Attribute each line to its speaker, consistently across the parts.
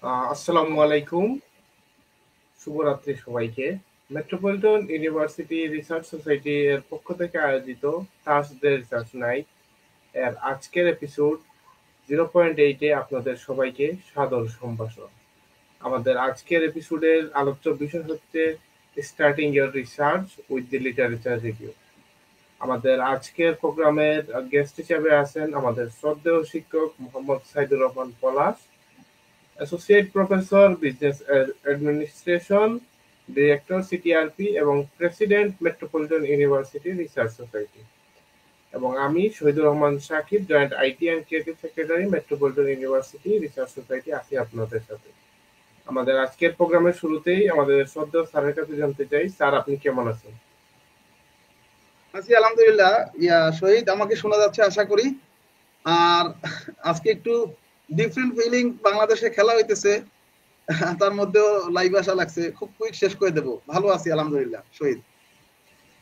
Speaker 1: আসসালামু আলাইকুম, শুভরাত্রি সবাইকে। মেট্রোপলিটন ইউনিভার্সিটি রিসার্চ সোসাইটি এর পক্ষ থেকে আয়োজিত থার্সডে রিসার্চ নাইট এর আজকের এপিসোড 0.8 এ আপনাদের সবাইকে সাদর সম্ভাষণ। আমাদের আজকের এপিসোডের আলোচ্য বিষয় হচ্ছে starting your research with the literature review. আমাদের আজকের প্রোগ্রামের গেস্ট হিসেবে আছেন আমাদের শ্রদ্ধেয় শিক্ষক Mohammad Saidur Rahman Palash, associate professor business administration, director CTRP এবং president metropolitan university research society, এবং আমি Shahidur Rahman Shakib, joint IT and creative secretary, metropolitan university research society, আছি আপনাদের সাথে। আমাদের আজকের প্রোগ্রামের শুরুতেই আমাদের শ্রদ্ধেয় স্যারের কাছে জানতে চাই, স্যার আপনি কেমন আছেন?
Speaker 2: আছি আলহামদুলিল্লাহ। শহীদ, আমাকে শোনা যাচ্ছে আশা করি। আর আজকে একটু ডিফারেন্ট ফিলিং, বাংলাদেশে খেলা হইতেছে, তার মধ্যেও লাইভ আসা লাগছে, খুব কুইক শেষ করে দেব। ভালো আছি আলহামদুলিল্লাহ শহীদ।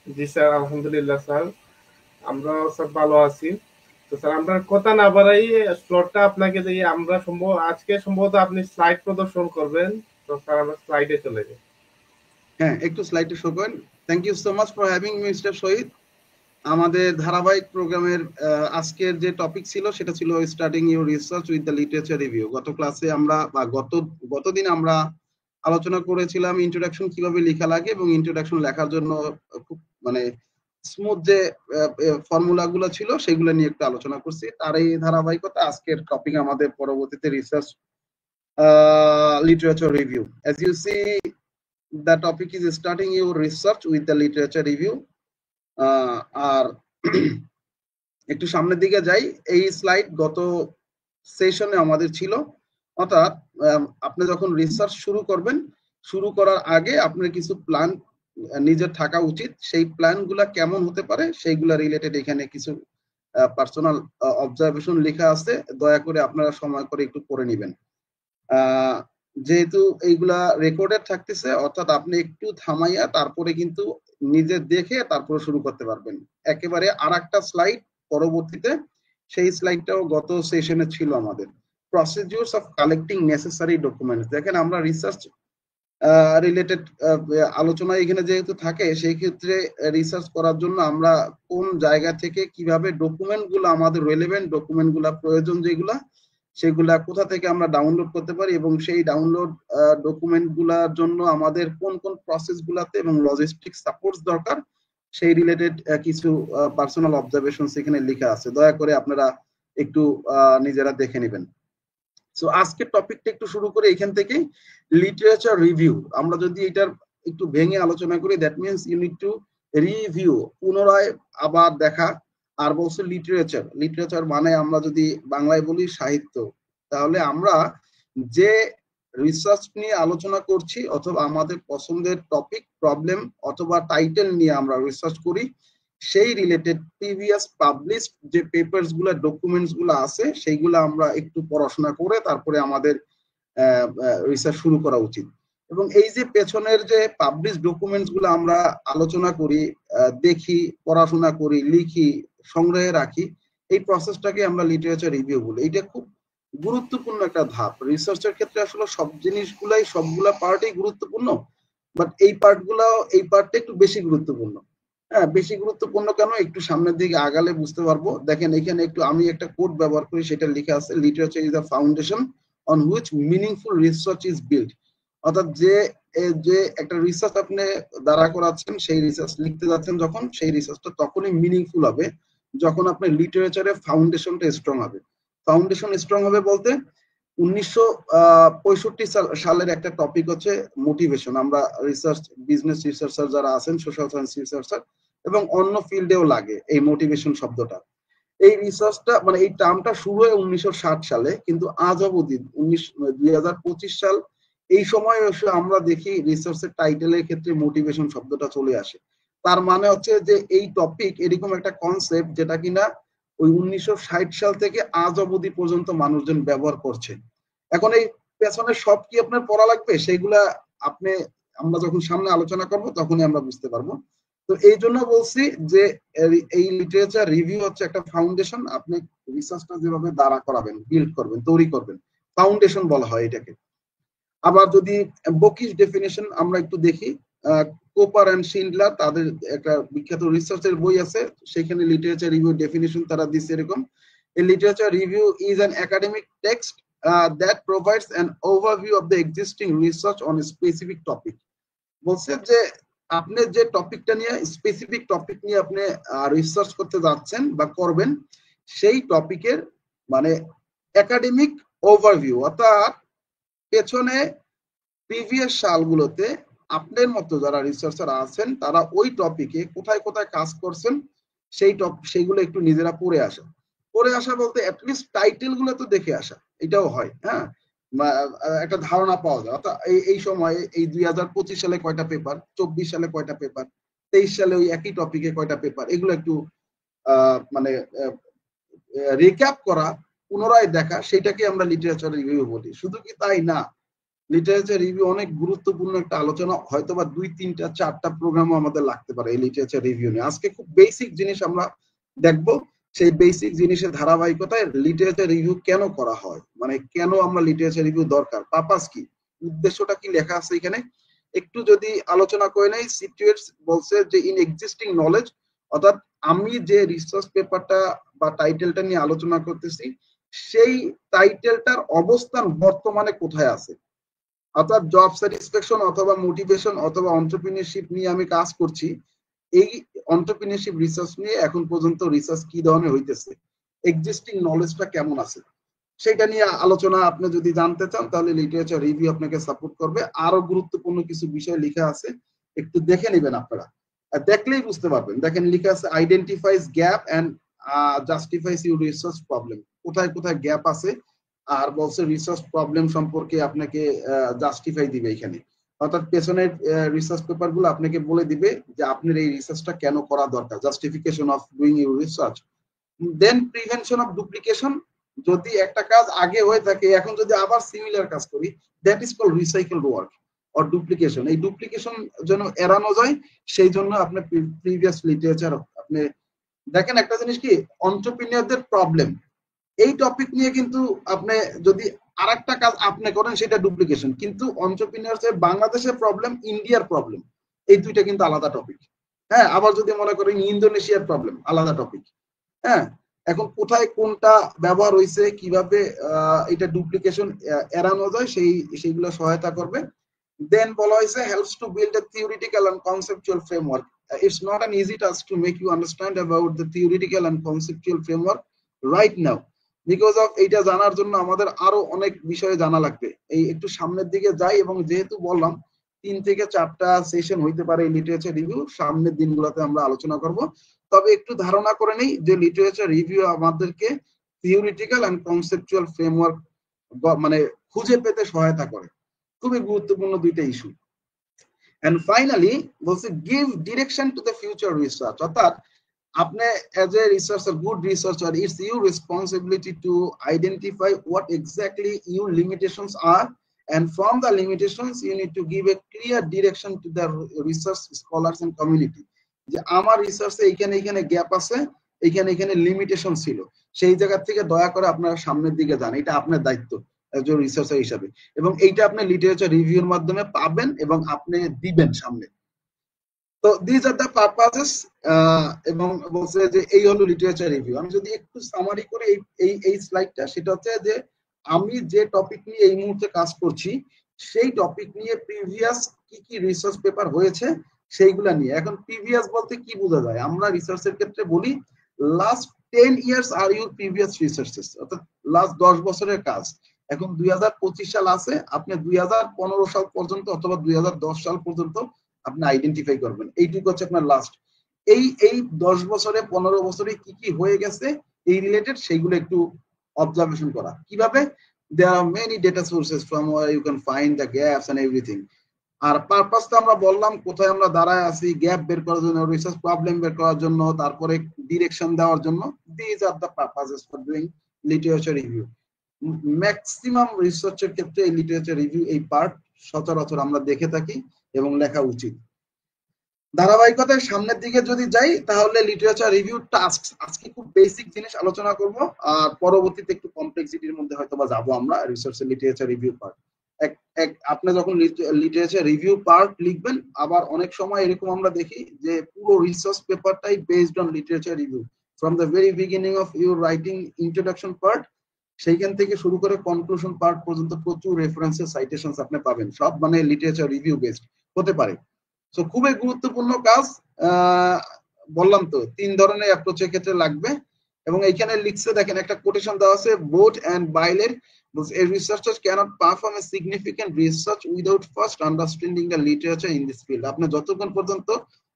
Speaker 1: জি স্যার, আলহামদুলিল্লাহ স্যার, আমরাও স্যার ভালো আছি। তো স্যার আমরা কথা না বাড়াই স্লটটা আপনাকে দিয়ে, আমরা আজকে সম্ভবত আপনি স্লাইড প্রদর্শন করবেন। তো স্যার আমরা স্লাইডে চলে যাই।
Speaker 2: হ্যাঁ, একটু স্লাইডে শো করেন। Thank you so much for having mister Shahid. আমাদের ধারাবাহিক প্রোগ্রামের আজকের যে টপিক ছিল সেটা ছিল starting your research with the literature review. গত ক্লাসে আমরা বা গতদিন আমরা আলোচনা করেছিলাম ইন্ট্রোডাকশন কিভাবে লেখা লাগে এবং ইন্ট্রোডাকশন লেখার জন্য খুব মানে স্মুথ যে ফর্মুলা গুলো ছিল সেগুলো নিয়ে একটু আলোচনা করছি। তার এই ধারাবাহিকতা আজকের টপিক আমাদের পরবর্তীতে research literature review. As you see, the topic is starting your research with the literature review. আর একটু সামনের দিকে যাই। এই স্লাইড গত সেশনে আমাদের ছিল, অর্থাৎ আপনি যখন রিসার্চ শুরু করবেন, শুরু করার আগে আপনার কিছু প্ল্যান নিজের থাকা উচিত। সেই প্ল্যান গুলা কেমন হতে পারে সেইগুলা রিলেটেড এখানে কিছু পার্সোনাল অবজারভেশন লেখা আছে, দয়া করে আপনারা সময় করে একটু পড়ে নেবেন। যেহেতু এইগুলা রেকর্ডেড থাকতেছে, অর্থাৎ আপনি একটু থামাইয়া তারপরে কিন্তু নিজে দেখে তারপরে শুরু করতে পারবেন। একেবারে আর একটা স্লাইড পরবর্তীতে, সেই স্লাইডটাও গত সেশনে ছিল আমাদের, procedures of collecting necessary documents. দেখেন, আমরা রিসার্চ রিলেটেড আলোচনা এখানে যেহেতু থাকে, সেই ক্ষেত্রে রিসার্চ করার জন্য আমরা কোন জায়গা থেকে কিভাবে ডকুমেন্ট গুলো, আমাদের রেলেভেন্ট ডকুমেন্ট গুলা প্রয়োজন যেগুলা, সেগুলা কোথা থেকে আমরা ডাউনলোড করতে পারি এবং সেই ডাউনলোড ডকুমেন্ট গুলার জন্য আমাদের কোন কোন প্রসেস গুলাতে এবং লজিস্টিক সাপোর্টস দরকার, সেই রিলেটেড কিছু পার্সোনাল অবজারভেশন এখানে লেখা আছে। দয়া করে আপনারা একটু নিজেরা দেখে নেবেন। সো আজকের টপিকটা একটু শুরু করে এখান থেকে, লিটারেচার রিভিউ। আমরা যদি এটার একটু ভেঙে আলোচনা করি, that means you need to review, পুনরায় আবার দেখা। আর বলছে লিটারেচার, লিটারেচার মানে আমরা যদি বাংলায় বলি সাহিত্য। তাহলে আমরা যে রিসার্চ নিয়ে আলোচনা করছি অথবা আমাদের পছন্দের টপিক, প্রবলেম অথবা টাইটেল নিয়ে আমরা রিসার্চ করি, সেই রিলেটেড প্রিভিয়াস পাবলিশড যে পেপারস গুলা, ডকুমেন্টস গুলো আছে, সেইগুলো আমরা একটু পড়াশোনা করে তারপরে আমাদের রিসার্চ শুরু করা উচিত। এবং এই যে পেছনের যে পাবলিশ ডকুমেন্টস গুলো আমরা আলোচনা করি, দেখি, পড়াশোনা করি, লিখি, সংগ্রহে রাখি, এই প্রসেসটাকে আমরা লিটারেচার রিভিউ বলি। এটা খুব গুরুত্বপূর্ণ একটা ধাপ রিসার্চের ক্ষেত্রে। আসলে সব জিনিসগুলাই, সবগুলা পার্টই গুরুত্বপূর্ণ, বাট এই পার্টটা একটু বেশি গুরুত্বপূর্ণ। হ্যাঁ, বেশি গুরুত্বপূর্ণ কেন, একটু সামনের দিকে আগালে বুঝতে পারবো। দেখেন, এখানে একটু আমি একটা কোড ব্যবহার করি, সেটা লেখা আছে, literature is the foundation on which meaningful research is build. অর্থাৎ যে একটা রিসার্চ আপনি দাঁড়া করাচ্ছেন, সেই রিসার্চ লিখতে যাচ্ছেন যখন, সেই রিসার্চটা তখনই মিনিংফুল হবে যখন আপনার লিটারেচারের ফাউন্ডেশনটা স্ট্রং হবে। ফাউন্ডেশন স্ট্রং হবে বলতে 1965 সালের একটা টপিক হচ্ছে মোটিভেশন। আমরা রিসার্চ, বিজনেস রিসার্চার যারা আছেন, সোশ্যাল সায়েন্স রিসার্চার এবং অন্য ফিল্ডেও লাগে এই মোটিভেশন শব্দটা। এই রিসার্চটা মানে এই টার্মটা শুরু হয় 1960 সালে, কিন্তু আজ অবধি 2025 সাল, এই সময় এসে আমরা দেখি রিসার্চের টাইটেলের ক্ষেত্রে মোটিভেশন শব্দটা চলে আসে। তার মানে হচ্ছে যে এই টপিক এরকম একটা কনসেপ্ট যেটা কিনা ওই 1960 সাল থেকে আজ অবধি পর্যন্ত মানুষজন ব্যবহার করছে। এখন এই পেছনে সব কি আপনার পড়া লাগবে, সেইগুলা আপনি, আমরা যখন সামনে আলোচনা করব তখনই আমরা বুঝতে পারবো। তো এই জন্য বলছি যে এই লিটারেচার রিভিউ হচ্ছে একটা ফাউন্ডেশন। আপনি রিসার্চটা যেভাবে দাঁড়া করাবেন, বিল্ড করবেন, তৈরি করবেন, ফাউন্ডেশন বলা হয় এটাকে। আবার যদি বকিশ ডেফিনেশন আমরা একটু দেখি, কোপার অ্যান্ড শিন্ডলার তাদের একটা বিখ্যাত রিসার্চের বই আছে, সেখানে লিটারেচার রিভিউ ডেফিনেশন তারা দিচ্ছে এরকম: a literature review is an academic text that provides an overview of the existing research on a specific topic. বলছে যে আপনি যে টপিকটা নিয়ে, স্পেসিফিক টপিক নিয়ে আপনি রিসার্চ করতে যাচ্ছেন বা করবেন, সেই টপিকের মানে একাডেমিক ওভারভিউ, অর্থাৎ পেছনে প্রিভিয়াস সালগুলোতে আপনার মতো যারা রিসার্চার আছেন তারা ওই টপিকে কোথায় কোথায় কাজ করছেন সেইগুলো একটু নিজেরা পড়ে আসা বলতে অ্যাটলিস্ট টাইটেল গুলো তো দেখে আসা, এটাও হয়। হ্যাঁ, একটা ধারণা পাওয়া যায় অর্থাৎ এই সময়ে এই 2025 সালে কয়টা পেপার, 24 সালে কয়টা পেপার, 23 সালে ওই একই টপিকে কয়টা পেপার, এগুলো একটু মানে রিক্যাপ করা, পুনরায় দেখা, সেটাকে আমরা লিটারেচার রিভিউ বলি। শুধু কি তাই না, লিটারেচার রিভিউ অনেক গুরুত্বপূর্ণ একটা আলোচনা, হয়তোবা 2, 3, 4টা প্রোগ্রামও আমাদের লাগতে পারে এই লিটারেচার রিভিউ নিয়ে। আজকে খুব বেসিক জিনিস আমরা দেখবো, সেই বেসিক জিনিসের ধারাবাহিকতায় লিটারেচার রিভিউ কেন করা হয়, মানে কেন আমরা লিটারেচার রিভিউ দরকার, পারপাস কি, উদ্দেশ্যটা কি লেখা আছে এখানে একটু যদি আলোচনা করে নেই। সিচুয়েটস বলছে যে ইন এক্সিস্টিং নলেজ, অর্থাৎ আমি যে রিসার্চ পেপারটা বা টাইটেলটা নিয়ে আলোচনা করতেছি সেই টাইটেলটার অবস্থান বর্তমানে কোথায় আছে, অর্থাৎ জব স্যাটিসফ্যাকশন অথবা মোটিভেশন অথবা এন্টারপ্রেনিউরশিপ নিয়ে আমি কাজ করছি, এই এন্টারপ্রেনিউরশিপ রিসার্চ নিয়ে এখন পর্যন্ত রিসার্চ কি ধরনের হইতেছে, এক্সিস্টিং নলেজটা কেমন আছে, সেটা নিয়ে আলোচনা আপনি যদি জানতে চান তাহলে লিটারেচার রিভিউ আপনাকে সাপোর্ট করবে। আরো গুরুত্বপূর্ণ কিছু বিষয় লেখা আছে, একটু দেখে নেবেন আপনারা, দেখলেই বুঝতে পারবেন। দেখেন লেখা আছে identifies gap and justifies your research problem, কোথায় কোথায় গ্যাপ আছে, আর বলছে রিসার্চ প্রবলেম সম্পর্কে আপনাকে জাস্টিফাই দিবে এখানে, অর্থাৎ পেছনের রিসার্চ পেপার গুলো আপনাকে বলে দিবে যে আপনার এই রিসার্চটা কেন করা দরকার, justification of doing your research. Then prevention of duplication, যদি একটা কাজ আগে হয়ে থাকে এখন যদি আবার সিমিলার কাজ করি, that is called recycled work or duplication. এই ডুপ্লিকেশন যেন এড়ানো যায় সেই জন্য আপনি প্রিভিয়াস লিটারেচার আপনি দেখেন। একটা জিনিস কি, এন্টারপ্রেনিউরদের প্রবলেম, এই টপিক নিয়ে কিন্তু আপনি যদি আরেকটা কাজ আপনি করেন সেটা ডুপ্লিকেশন, কিন্তু এন্টারপ্রেনিউরদের বাংলাদেশের প্রবলেম, ইন্ডিয়ার প্রবলেম, এই দুইটা কিন্তু আলাদা টপিক। হ্যাঁ, আবার যদি মনে করেন ইন্দোনেশিয়ার প্রবলেম, আলাদা টপিক। হ্যাঁ, এখন কোথায় কোনটা ব্যবহার হয়েছে, কিভাবে এটা ডুপ্লিকেশন এড়ানো যায় সেইগুলো সহায়তা করবে। দেন বলা হয়েছে helps to build a theoretical and conceptual framework. It's not an easy task to make you understand about the theoretical and conceptual framework right now, because of এটা জানার জন্য আমাদের আরো অনেক বিষয়ে জানা লাগবে। এই একটু সামনের দিকে যাই, এবং যেহেতু বললাম 3 থেকে 4টা সেশন হইতে পারে এই লিটারেচার রিভিউ, সামনের দিনগুলোতে আমরা আলোচনা করব। তবে একটু ধারণা করে নেই যে লিটারেচার রিভিউ আমাদেরকে থিওরিটিক্যাল এন্ড কনসেপচুয়াল ফ্রেমওয়ার্ক মানে খুঁজে পেতে সহায়তা করে, খুবই গুরুত্বপূর্ণ দুইটা ইস্যু। এন্ড ফাইনালি বলছে give direction to the future research, অর্থাৎ আপনি as a researcher, good researcher, it's your responsibility to identify what exactly your limitations are, and from the limitations you need to give a clear direction to the research scholars and community, যে আমার রিসার্চে এইখানে gap আছে, এইখানে limitation ছিল, সেই জায়গা থেকে দয়া করে আপনারা সামনের দিকে যান, এটা আপনার দায়িত্ব একজন রিসার্চার হিসাবে, এবং এইটা আপনি লিটারেচার রিভিউর মাধ্যমে পাবেন এবং আপনি দিবেন সামনে। তো দিস আর দ্য পারপাসেস, এবং বলছে যে এই হলো লিটারেচার রিভিউ। আমি যদি একটু সামারি করি এই স্লাইডটা, সেটা হচ্ছে যে আমি যে টপিক নিয়ে এই মুহূর্তে কাজ করছি সেই টপিক নিয়ে প্রিভিয়াস কি কি রিসার্চ পেপার হয়েছে সেইগুলা নিয়ে। এখন প্রিভিয়াস বলতে কি বোঝা যায়, আমরা রিসার্চের ক্ষেত্রে বলি last 10 years are your previous researches, অর্থাৎ লাস্ট 10 বছরের কাজ। এখন 2025 সাল আছে, আপনি 2015 সাল পর্যন্ত অথবা 2010 সাল পর্যন্ত আপনি আইডেন্টিফাই করবেন, এইটুকু হচ্ছে আপনার লাস্ট। এই 10 বছরে 15 বছরে কি কি হয়ে গেছে এই রিলেটেড সেইগুলো একটু অবজারভেশন করা। কিভাবে? there are many data sources from where you can find the gaps and everything. আর পারপাসটা আমরা বললাম কোথায় আমরা দাঁড়ায় আছি, গ্যাপ বের করার জন্য, রিসার্চ প্রবলেম বের করার জন্য, তারপরে ডিরেকশন দেওয়ার জন্য। This are the purposes for doing literature review. Maximum রিসার্চের ক্ষেত্রে এই লিটারেচার রিভিউ এই পার্ট সচরাচর আমরা দেখে থাকি এবং লেখা উচিত। ধারাবাহিকতার সামনের দিকে যদি যাই তাহলে লিটারেচার রিভিউ টাস্ক, আজকে খুব বেসিক জিনিস আলোচনা করব, আর পরবর্তীতে একটু কমপ্লেক্সিটির মধ্যে হয়তো বা যাবো আমরা রিসার্চের লিটারেচার রিভিউ পার্ট। আপনি যখন লিটারেচার রিভিউ পার্ট লিখবেন, আবার অনেক সময় এরকম আমরা দেখি যে পুরো রিসার্চ পেপারটাই based on literature review from the very beginning of your writing introduction part, সেইখান থেকে শুরু করে কনক্লুশন পার্ট পর্যন্ত প্রচুর রেফারেন্সেস সাইটেশনস আপনি পাবেন, সব মানে লিটারেচার রিভিউ বেসড হতে পারে। সো খুবই গুরুত্বপূর্ণ কাজ। বললাম তো 3 ধরনের অ্যাপ্রোচের ক্ষেত্রে লাগবে। এবং এইখানে লিখছে দেখেন একটা কোটেশন দেওয়া আছে, বোট এন্ড বাইলের, a researcher cannot perform a significant research without first understanding the literature in this field. আপনি যতক্ষণ পর্যন্ত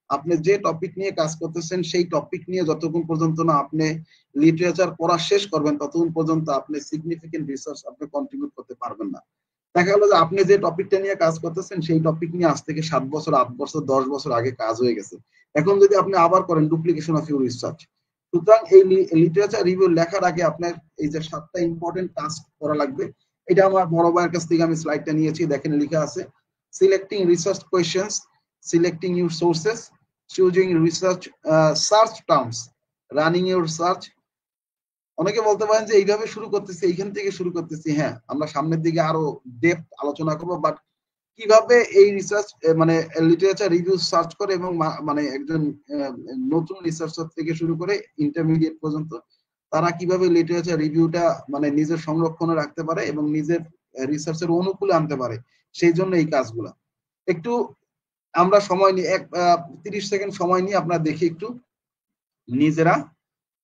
Speaker 2: আপনি যে টপিক নিয়ে কাজ করতেছেন সেই টপিক নিয়ে যতক্ষণ পর্যন্ত না আপনি লিটারেচার পড়া শেষ করবেন, ততক্ষণ পর্যন্ত আপনি সিগনিফিকেন্ট রিসার্চ আপনি কন্ট্রিবিউট করতে পারবেন না। দেখা গেল যে আপনি যে টপিকটা নিয়ে কাজ করতেছেন সেই টপিক নিয়ে আজ থেকে 7 বছর 8 বছর 10 বছর আগে কাজ হয়ে গেছে, এখন যদি আপনি আবার করেন ডুপ্লিকেশন অফ ইউর রিসার্চ। সুতরাং এই লিটারেচার রিভিউ লেখার আগে আপনার এই যে 7টা ইম্পর্টেন্ট টাস্ক করা লাগবে। এটা আমার বড় ভাইয়ের কাছ থেকে আমি স্লাইডটা নিয়েছি, দেখেন লেখা আছে selecting research questions, selecting your sources, choosing research search terms, running your search. অনেকে বলতে পারেন যে এইভাবে শুরু করতেছি, এইখান থেকে শুরু করতেছি। হ্যাঁ, আমরা সামনের দিকে আরো ডেপথ আলোচনা করবো, বাট কিভাবে এই রিসার্চ মানে লিটারেচার রিভিউ সার্চ করে এবং মানে একজন নতুন রিসার্চার থেকে শুরু করে ইন্টারমিডিয়েট পর্যন্ত তারা কিভাবে লিটারেচার রিভিউটা মানে নিজের সংরক্ষণে রাখতে পারে এবং নিজের রিসার্চের অনুকূলে আনতে পারে, সেই জন্য এই কাজগুলা। একটু আমরা সময় নিয়ে 30 সেকেন্ড সময় নিয়ে আপনারা দেখি একটু নিজেরা।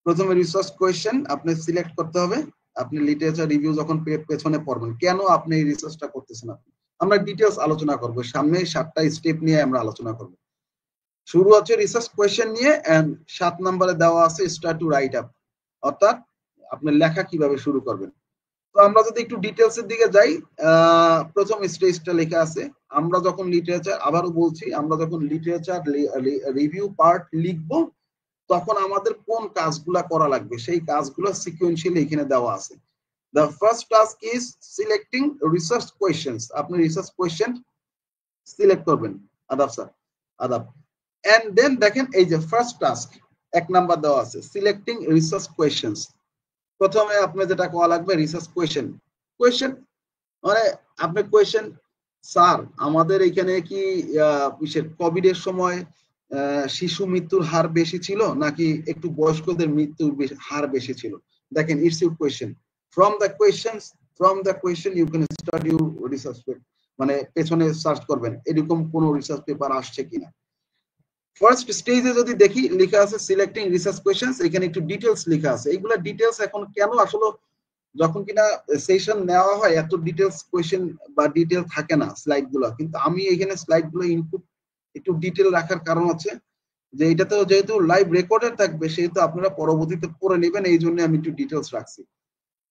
Speaker 2: প্রথমে রিসার্চ কোয়েশ্চেন আপনি সিলেক্ট করতে হবে। আপনি লিটারেচার রিভিউ যখন পেছনে পড়বেন, কেন আপনি এই রিসার্চটা করতেছেন আপনি, আমরা ডিটেলস আলোচনা করব সামনে, 7টা স্টেপ নিয়ে আমরা আলোচনা করব। শুরু হচ্ছে রিসার্চ কোয়েশ্চেন নিয়ে, এন্ড 7 নম্বরে দেওয়া আছে স্টার্ট টু রাইট আপ, অর্থাৎ আপনি লেখা কিভাবে শুরু করবেন। তো আমরা যদি একটু ডিটেলস এর দিকে যাই, প্রথম স্টেজটা লেখা আছে আমরা যখন লিটারেচার, আবারও বলছি, আমরা যখন লিটারেচার রিভিউ পার্ট লিখবো তখন আমাদের কোন কাজগুলা করা লাগবে সেই কাজগুলো সিকোয়েন্সিয়ালি এখানে দেওয়া আছে। The first task is selecting research questions. আপনি রিসার্চ কোয়েশ্চেন সিলেক্ট করবেন। আদাব স্যার, আদাব। এন্ড দেন দেখেন এই যে ফার্স্ট টাস্ক 1 নাম্বার দেওয়া আছে সিলেক্টিং রিসার্চ কোয়েশ্চেন্স। প্রথমে আপনি যেটা করা লাগবে রিসার্চ কোয়েশ্চেন মানে আপনি কোয়েশ্চেন, স্যার আমাদের এখানে কি কোভিড এর সময় শিশু মৃত্যুর হার বেশি ছিল নাকি একটু বয়স্কদের মৃত্যুর হার বেশি ছিল? দেখেন it's your question. from the question you can start your research paper, মানে পেছনে সার্চ করবেন এরকম কোন রিসার্চ পেপার আসছে কিনা। ফার্স্ট স্টেজে যদি দেখি লেখা আছে সিলেক্টিং রিসার্চ কোয়েশ্চেন্স, এখানে একটু ডিটেইলস লেখা আছে। এইগুলা ডিটেইলস এখন কেন আসলে যখন কিনা সেশন নেওয়া হয় এত ডিটেইলস কোয়েশ্চেন বা ডিটেইল থাকে না স্লাইডগুলো, কিন্তু আমি এখানে স্লাইডগুলো ইনপুট একটু ডিটেইল রাখার কারণ আছে যে এটাতে যেহেতু লাইভ রেকর্ডেড থাকবে সেহেতু আপনারা পরবর্তীতে পড়ে নেবেন, এই জন্য আমি একটু ডিটেইলস রাখছি।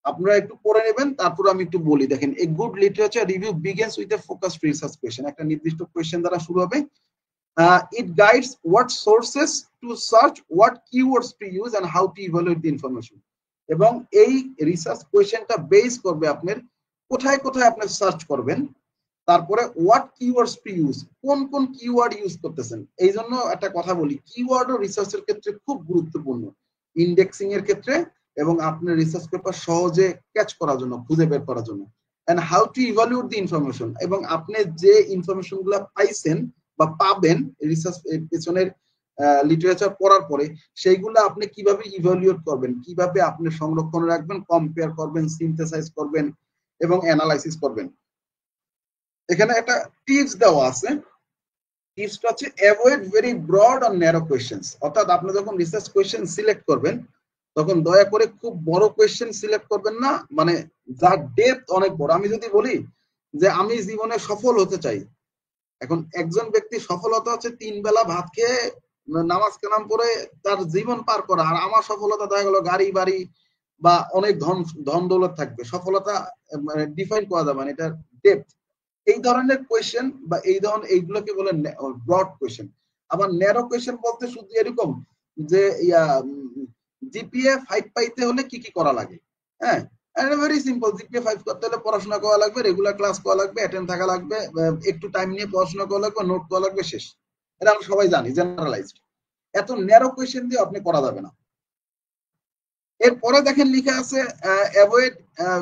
Speaker 2: আপনারা একটু পড়ে নেবেন, তারপর আমি একটু বলি। দেখেন a good literature review begins with a focused research question, একটা নির্দিষ্ট কোয়েশ্চেন দ্বারা শুরু হবে। It guides what sources to search, what keywords to use and how to evaluate the information. এবং এই রিসার্চ কোয়েশ্চেনটা বেস করবে আপনার কোথায় কোথায় আপনি সার্চ করবেন, তারপরে হোয়াট কিওয়ার্ডস টু ইউজ, কোন কোন কিওয়ার্ড ইউজ করতেছেন। এই জন্য একটা কথা বলি, কিওয়ার্ডও রিসার্চের ক্ষেত্রে খুব গুরুত্বপূর্ণ, ইন্ডেক্সিং এর ক্ষেত্রে এবং আপনার রিসার্চ পেপার সহজে ক্যাচ করার জন্য, খুঁজে বের করার জন্য। And how to evaluate the information, এবং আপনি যে ইনফরমেশন গুলা পাইছেন বা পাবেন রিসার্চ পেছনের লিটারেচার পড়ার পরে, সেইগুলা আপনি কিভাবে ইভালুয়েট করবেন, কিভাবে আপনি সংরক্ষণ রাখবেন, কম্পেয়ার করবেন, সিনথেসাইজ করবেন এবং অ্যানালাইসিস করবেন। এখানে একটা টিপস দেওয়া আছে, টিপসটা হচ্ছে avoid very broad or narrow questions. অর্থাৎ আপনি যখন রিসার্চ কোয়েশ্চেন সিলেক্ট করবেন তখন দয়া করে খুব বড় কোয়েশ্চেন সিলেক্ট করবেন না, মানে যার ডেপথ অনেক বড়। আমি যদি বলি যে আমি জীবনে সফল হতে চাই, এখন একজন ব্যক্তি সফলতা হচ্ছে 3 বেলা ভাত খেয়ে নামাজ কালাম পড়ে তার জীবন পার করা, আর আমার সফলতা দেখা গেল গাড়ি বাড়ি বা অনেক ধন দৌলত থাকবে। সফলতা মানে ডিফাইন করা যাবে না, এটার ডেপথ। এই ধরনের কোয়েশ্চেন বা এই ধরনের এইগুলোকে বলে ব্রড কোয়েশ্চেন। আবার ন্যারো কোয়েশ্চেন বলতে শুধু এরকম যে জিপিএ 5 পাইতে হলে কি কি করা লাগে। হ্যাঁ, ভেরি সিম্পল, জিপিএ 5 করতে হলে পড়াশোনা করা লাগবে, রেগুলার ক্লাস করা লাগবে, অ্যাটেন্ড থাকা লাগবে, একটু টাইম নিয়ে পড়াশোনা করা লাগবে, নোট করা লাগবে, শেষ। এটা আমরা সবাই জানি, জেনারেলাইজড। এত ন্যারো কোয়েশ্চেন দিয়ে আপনি করা যাবে না। এরপরে দেখেন লিখা আছে avoid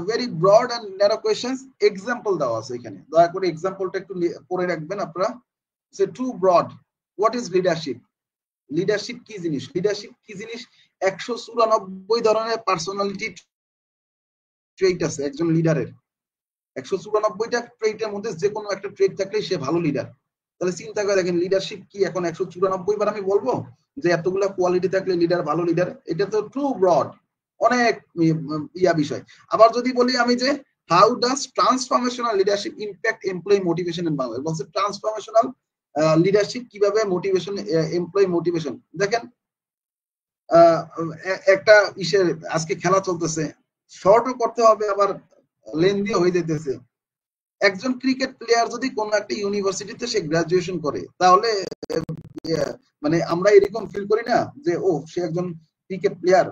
Speaker 2: very broad and narrow questions, example দেওয়া আছে এখানে, দয়া করে এক্সাম্পলটা একটু পড়ে রাখবেন আপনারা। সে too broad, what is leadership? Leadership কি জিনিস? লিডারশিপ কি জিনিস? 194 ধরনের পার্সোনালিটি ট্রেট আছে একজন লিডারের। 194টা ট্রেটের মধ্যে যে কোনো একটা ট্রেট থাকলে সে ভালো লিডার। তাহলে চিন্তা করে দেখেন লিডারশিপ কি, এখন 194 বার আমি বলবো যে এতগুলা কোয়ালিটি থাকলে লিডার ভালো লিডার? এটা তো টু ব্রড, অনেক ইয়া বিষয়। আবার যদি বলি আমি যে how does transformational leadership impact employee motivation in Bangladesh, বলছে ট্রান্সফরমেশনাল লিডারশিপ কিভাবে মোটিভেশন, এমপ্লয়ি মোটিভেশন। দেখেন একটা ইসের আজকে খেলা চলতেছে, শর্টও করতে হবে আবার লেন্দি হয়ে যেতেছে। একজন ক্রিকেট প্লেয়ার যদি কোন একটা ইউনিভার্সিটিতে সে গ্রাজুয়েশন করে, তাহলে মানে আমরা এরকম ফিল করি না যে ও সে একজন cricket player,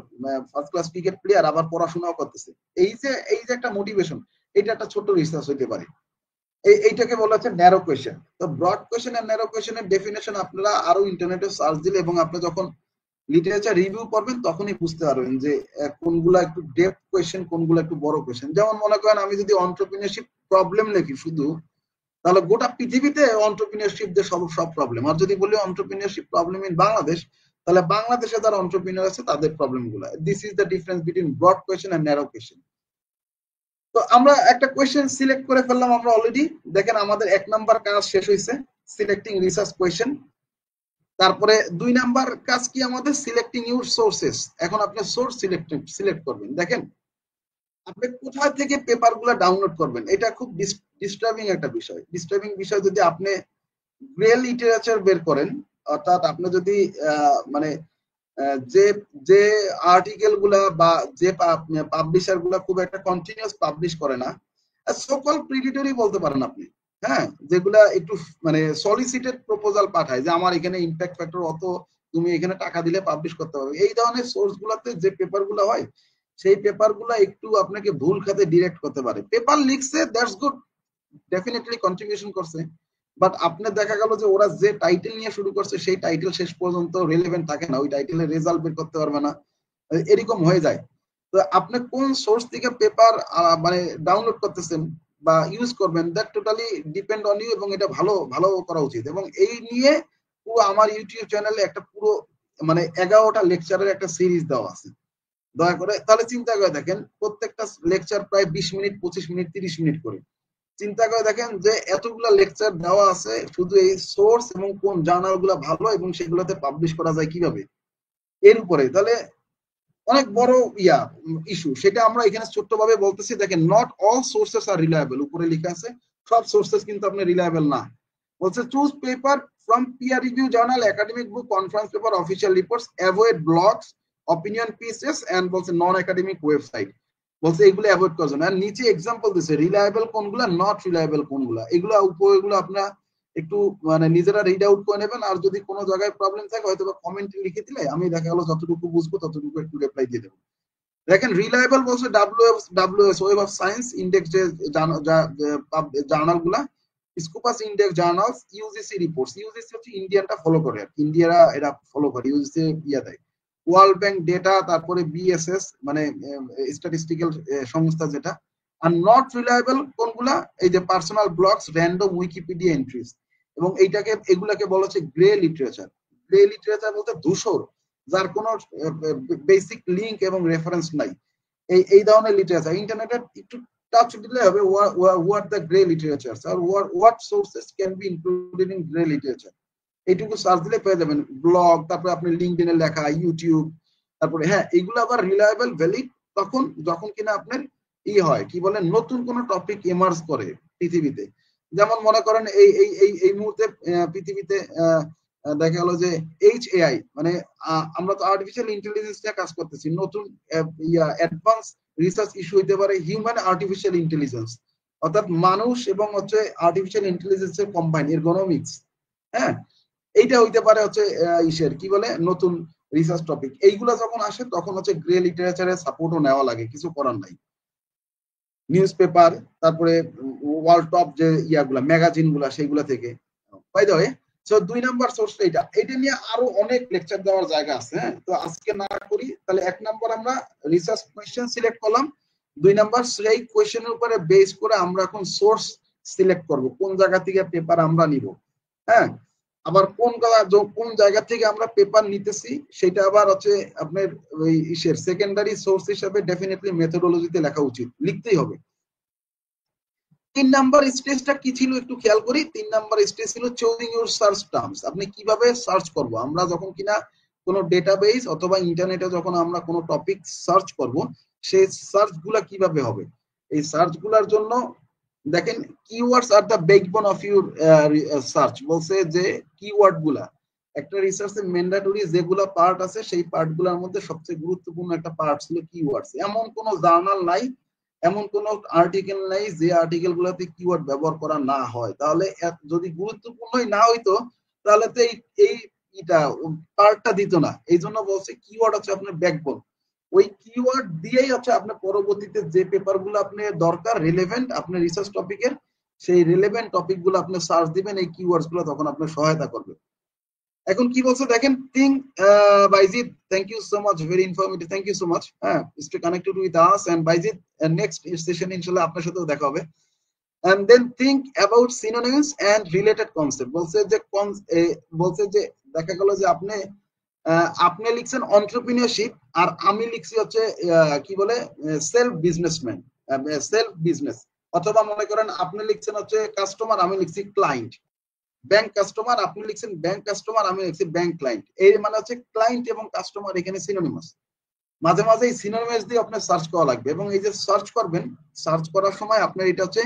Speaker 2: first class cricket player, আবার পড়াশোনাও করতেছে। এই যে একটা মোটিভেশন, এটা একটা ছোট রিসার্চ হইতে পারে। এইটাকে বলা হচ্ছে ন্যারো কোয়েশ্চেন। তো ব্রড কোয়েশ্চেন আর ন্যারো কোয়েশ্চেনের ডেফিনেশন আপনারা আরো ইন্টারনেটে সার্চ দিলে এবং আপনি যখন লিটারেচার রিভিউ করবেন তখনই বুঝতে পারবেন যে কোনগুলা একটু ডেপথ কোয়েশ্চেন, কোনগুলা একটু বড় কোয়েশ্চেন। যেমন মনে করেন আমি যদি এন্টারপ্রেনিয়রশিপ প্রবলেম লিখি শুধু, তাহলে গোটা পৃথিবীতে এন্টারপ্রেনিয়রশিপ দিয়ে সব প্রবলেম। আর যদি বলি এন্টারপ্রেনিয়রশিপ প্রবলেম ইন বাংলাদেশ, তাহলে বাংলাদেশে যারা এন্টারপ্রেনিয়র আছে তাদের প্রবলেমগুলো। This is the difference between broad question and narrow question. তো আমরা একটা কোয়েশ্চেন সিলেক্ট করে ফেললাম আমরা অলরেডি। দেখেন আমাদের 1 নাম্বার কাজ শেষ হয়েছে, সিলেক্টিং রিসার্চ কোয়েশ্চেন। তারপরে 2 নাম্বার কাজ কি আমাদের? Selecting your sources. এখন আপনি সোর্স সিলেক্ট করবেন। দেখেন আপনি কোথা থেকে পেপারগুলো ডাউনলোড করবেন, এটা খুব ডিস্টার্বিং একটা বিষয়। ডিস্টার্বিং বিষয় যদি আপনি গ্রে লিটারেচার বের করেন, অর্থাৎ আপনি যদি মানে যে যে আর্টিকেল গুলা বা যে পাবলিশার গুলা খুব একটা কন্টিনিউয়াস পাবলিশ করে না, সকল প্রিডিটরি বলতে পারেন আপনি, হ্যাঁ, যেগুলা একটু মানে সলিসিটেড প্রপোজাল পাঠায় যে আমার এখানে ইম্প্যাক্ট ফ্যাক্টর অত, তুমি এখানে টাকা দিলে পাবলিশ করতে পারবে, এই ধরনের সোর্স গুলাতে যে পেপার গুলা হয়, সেই পেপার গুলা একটু আপনাকে ভুল খাতে ডিরেক্ট করতে পারে। পেপার লিখছে, দ্যাটস গুড, ডেফিনেটলি কন্ট্রিবিউশন করছে, বাট আপনার দেখা গেল যে ওরা যে টাইটেল নিয়ে শুরু করছে সেই টাইটেল শেষ পর্যন্ত রিলেভেন্ট থাকে না, ওই টাইটেলের রেজাল্ট বের করতে পারবে না, এরকম হয়ে যায়। তো আপনি কোন সোর্স থেকে পেপার মানে ডাউনলোড করতেছেন বা ইউজ করবেন, that totally depend on you, এবং এটা ভালো ভালো করা উচিত। এবং এই নিয়ে পুরো আমার ইউটিউব চ্যানেলে একটা পুরো মানে 11টা লেকচারের একটা সিরিজ দেওয়া আছে, দয়া করে তাহলে চিন্তা করে দেখেন, প্রত্যেকটা লেকচার প্রায় 20 মিনিট, 25 মিনিট, 30 মিনিট করে। চিন্তা করে দেখেন যে এতগুলা লেকচার দেওয়া আছে শুধু এই সোর্স এবং কোন জার্নাল গুলা ভালো এবং সেগুলোতে পাবলিশ করা যায় কিভাবে, এর উপরে। তাহলে অনেক বড় ইস্যু, সেটা আমরা এখানে ছোট্টভাবে বলতেছি। দেখেন not all sources R reliable, উপরে লেখা আছে সব সোর্সেস কিন্তু আপনি রিলায়েবল না। বলছে choose paper from peer review journal, academic book, conference paper, official reports, avoid blogs, opinion pieces and বলছে নন একাডেমিক ওয়েবসাইট, বলছে এগুলো অ্যাভয়েড করার জন্য। আর নিচে এক্সাম্পল দিচ্ছে রিলায়েবল কোনগুলা, নট রিলায়েবল কোনগুলা, এগুলো উপরগুলো আপনার একটু মানে নিজেরা রিড আউট করে নেবেন। আর যদি কোনো জায়গায় প্রবলেম থাকে হয়তো বা কমেন্টে লিখে দিলে আমি দেখা গেল যতটুকু বুঝবো ততটুকু একটু রিপ্লাই দিয়ে দেবো। দেখেন রিলায়েবল বলছে WS web of science index, যে জার্নাল গুলা, Scopus index journals, UGC reports, UGC হচ্ছে ইন্ডিয়ানটা ফলো করে, ইন্ডিয়ারা এরা ফলো করে, ইউজিসি দেয়, ওয়ার্ল্ড ব্যাংক ডেটা, তারপরে বিএসএস মানে স্ট্যাটিস্টিক্যাল সংস্থা যেটা। আর নট রিলায়েবল কোনগুলা, এই যে personal blogs, random Wikipedia entries, এবং এগুলাকে বলা হচ্ছে গ্রে লিটারেচার। গ্রে লিটারেচার বলতে ধূসর, যার কোনো বেসিক লিঙ্ক এবং রেফারেন্স নাই, এই ধরনের লিটারেচার। ইন্টারনেটে একটু টাচ দিলে হবে what the grey literature are what sources can be included in grey literature, এইটুকু সার্চ দিলে পেয়ে যাবেন। ব্লগ, তারপরে আপনি লিঙ্কডইনে লেখা, ইউটিউব, তারপরে হ্যাঁ এগুলো আবার রিলায়েবল ভ্যালিড তখন যখন কিনা আপনার হয় কি বলে নতুন কোন টপিক এমার্জ করে পৃথিবীতে। যেমন মনে করেন এই মুহূর্তে পৃথিবীতে দেখা গেল যে HAI মানে আমরা তো আর্টিফিশিয়াল ইন্টেলিজেন্স নিয়ে কাজ করতেছি, নতুন অ্যাডভান্স রিসার্চ ইস্যু হইতে পারে হিউম্যান আর্টিফিশিয়াল ইন্টেলিজেন্স, অর্থাৎ মানুষ এবং হচ্ছে আর্টিফিশিয়াল ইন্টেলিজেন্সের কম্বাইন, এরগোনমিক্স, হ্যাঁ এইটা হইতে পারে হচ্ছে ইসের কি বলে নতুন রিসার্চ টপিক। এইগুলা যখন আসে তখন হচ্ছে গ্রে লিটারেচারের সাপোর্টও নেওয়া লাগে, কিছু করার নাই। নিউজ পেপার, তারপরে ওয়ার্ল্ড টপ যে ইয়াগুলা ম্যাগাজিন গুলা, সেইগুলা থেকে। By the way so 2 number source এটা নিয়ে আরো অনেক লেকচার দেওয়ার জায়গা আছে। হ্যাঁ, তো আজকে না করি। তাহলে 1 নাম্বার আমরা রিসার্চ কোয়েশ্চেন সিলেক্ট করলাম। 2 নাম্বার সেই কোয়েশ্চেনের উপরে বেস করে আমরা এখন সোর্স সিলেক্ট করব, কোন জায়গা থেকে পেপার আমরা নিব। হ্যাঁ, আবার কোন জায়গা থেকে আমরা পেপার নিতেছি সেটা আবার হচ্ছে আপনার ওই সেকেন্ডারি সোর্স হিসেবে ডেফিনেটলি মেথোডোলজিতে লেখা উচিত, লিখতেই হবে। 3 নাম্বার স্টেজটা কি ছিল একটু খেয়াল করি। 3 নাম্বার স্টেজ ছিল চুজিং ইউর সার্চ টার্মস। আপনি কিভাবে সার্চ করব। আমরা যখন কিনা কোনো ডেটাবেস অথবা ইন্টারনেটে যখন আমরা কোনো টপিক সার্চ করব, সেই সার্চ গুলা কিভাবে হবে। এই সার্চ গুলার জন্য দেখেন keywords are the backbone of your search. বলছে যে কিওয়ার্ড গুলা একটা রিসার্চের ম্যান্ডেটরি যেগুলা পার্ট আছে সেই পার্ট গুলার মধ্যে সবচেয়ে গুরুত্বপূর্ণ একটা পার্ট ছিল কিওয়ার্ডস। এমন কোনো জার্নাল নাই, এমন কোন আর্টিকেল নাই যে আর্টিকেল গুলাতে কিওয়ার্ড ব্যবহার করা না হয়। তাহলে যদি গুরুত্বপূর্ণই না হইতো তাহলে তো এই এটা পার্টটা দিত না। এই জন্য বলছে কিওয়ার্ড হচ্ছে আপনার ব্যাকবোন। ওই কিওয়ার্ড দিয়েই হচ্ছে আপনার পরবর্তীতে যে পেপার গুলো আপনার দরকার রিলেভেন্ট আপনার রিসার্চ টপিকের, সেই রিলেভেন্ট টপিক গুলো আপনি সার্চ দিবেন, এই কিওয়ার্ডস গুলো তখন আপনার সহায়তা করবে। এখন কি বলছে দেখেন, think Baizid, thank you so much, very informative, thank you so much, stay connected with us, and Baizid, next session ইনশাআল্লাহ আপনার সাথেও দেখা হবে। And then think about synonyms and related concept। বলছে যে দেখা গেল যে আপনি লিখছেন এন্টারপ্রেনিয়রশিপ আর আমি লিখছি হচ্ছে কি বলে সেলফ বিজনেসম্যান, সেলফ বিজনেস। অথবা মনে করেন আপনি লিখছেন হচ্ছে কাস্টমার, আমি লিখছি ক্লায়েন্ট। ব্যাংক কাস্টমার, আপনি লিখছেন ব্যাংক কাস্টমার, আমি লিখছি ব্যাংক ক্লায়েন্ট। এই মানে হচ্ছে ক্লায়েন্ট এবং কাস্টমার এখানে সিনোনিমাস। মাঝে মাঝে এই সিনোনিমাস দিয়ে আপনার সার্চ করা লাগবে। এবং এই যে সার্চ করবেন, সার্চ করার সময় আপনার এটা হচ্ছে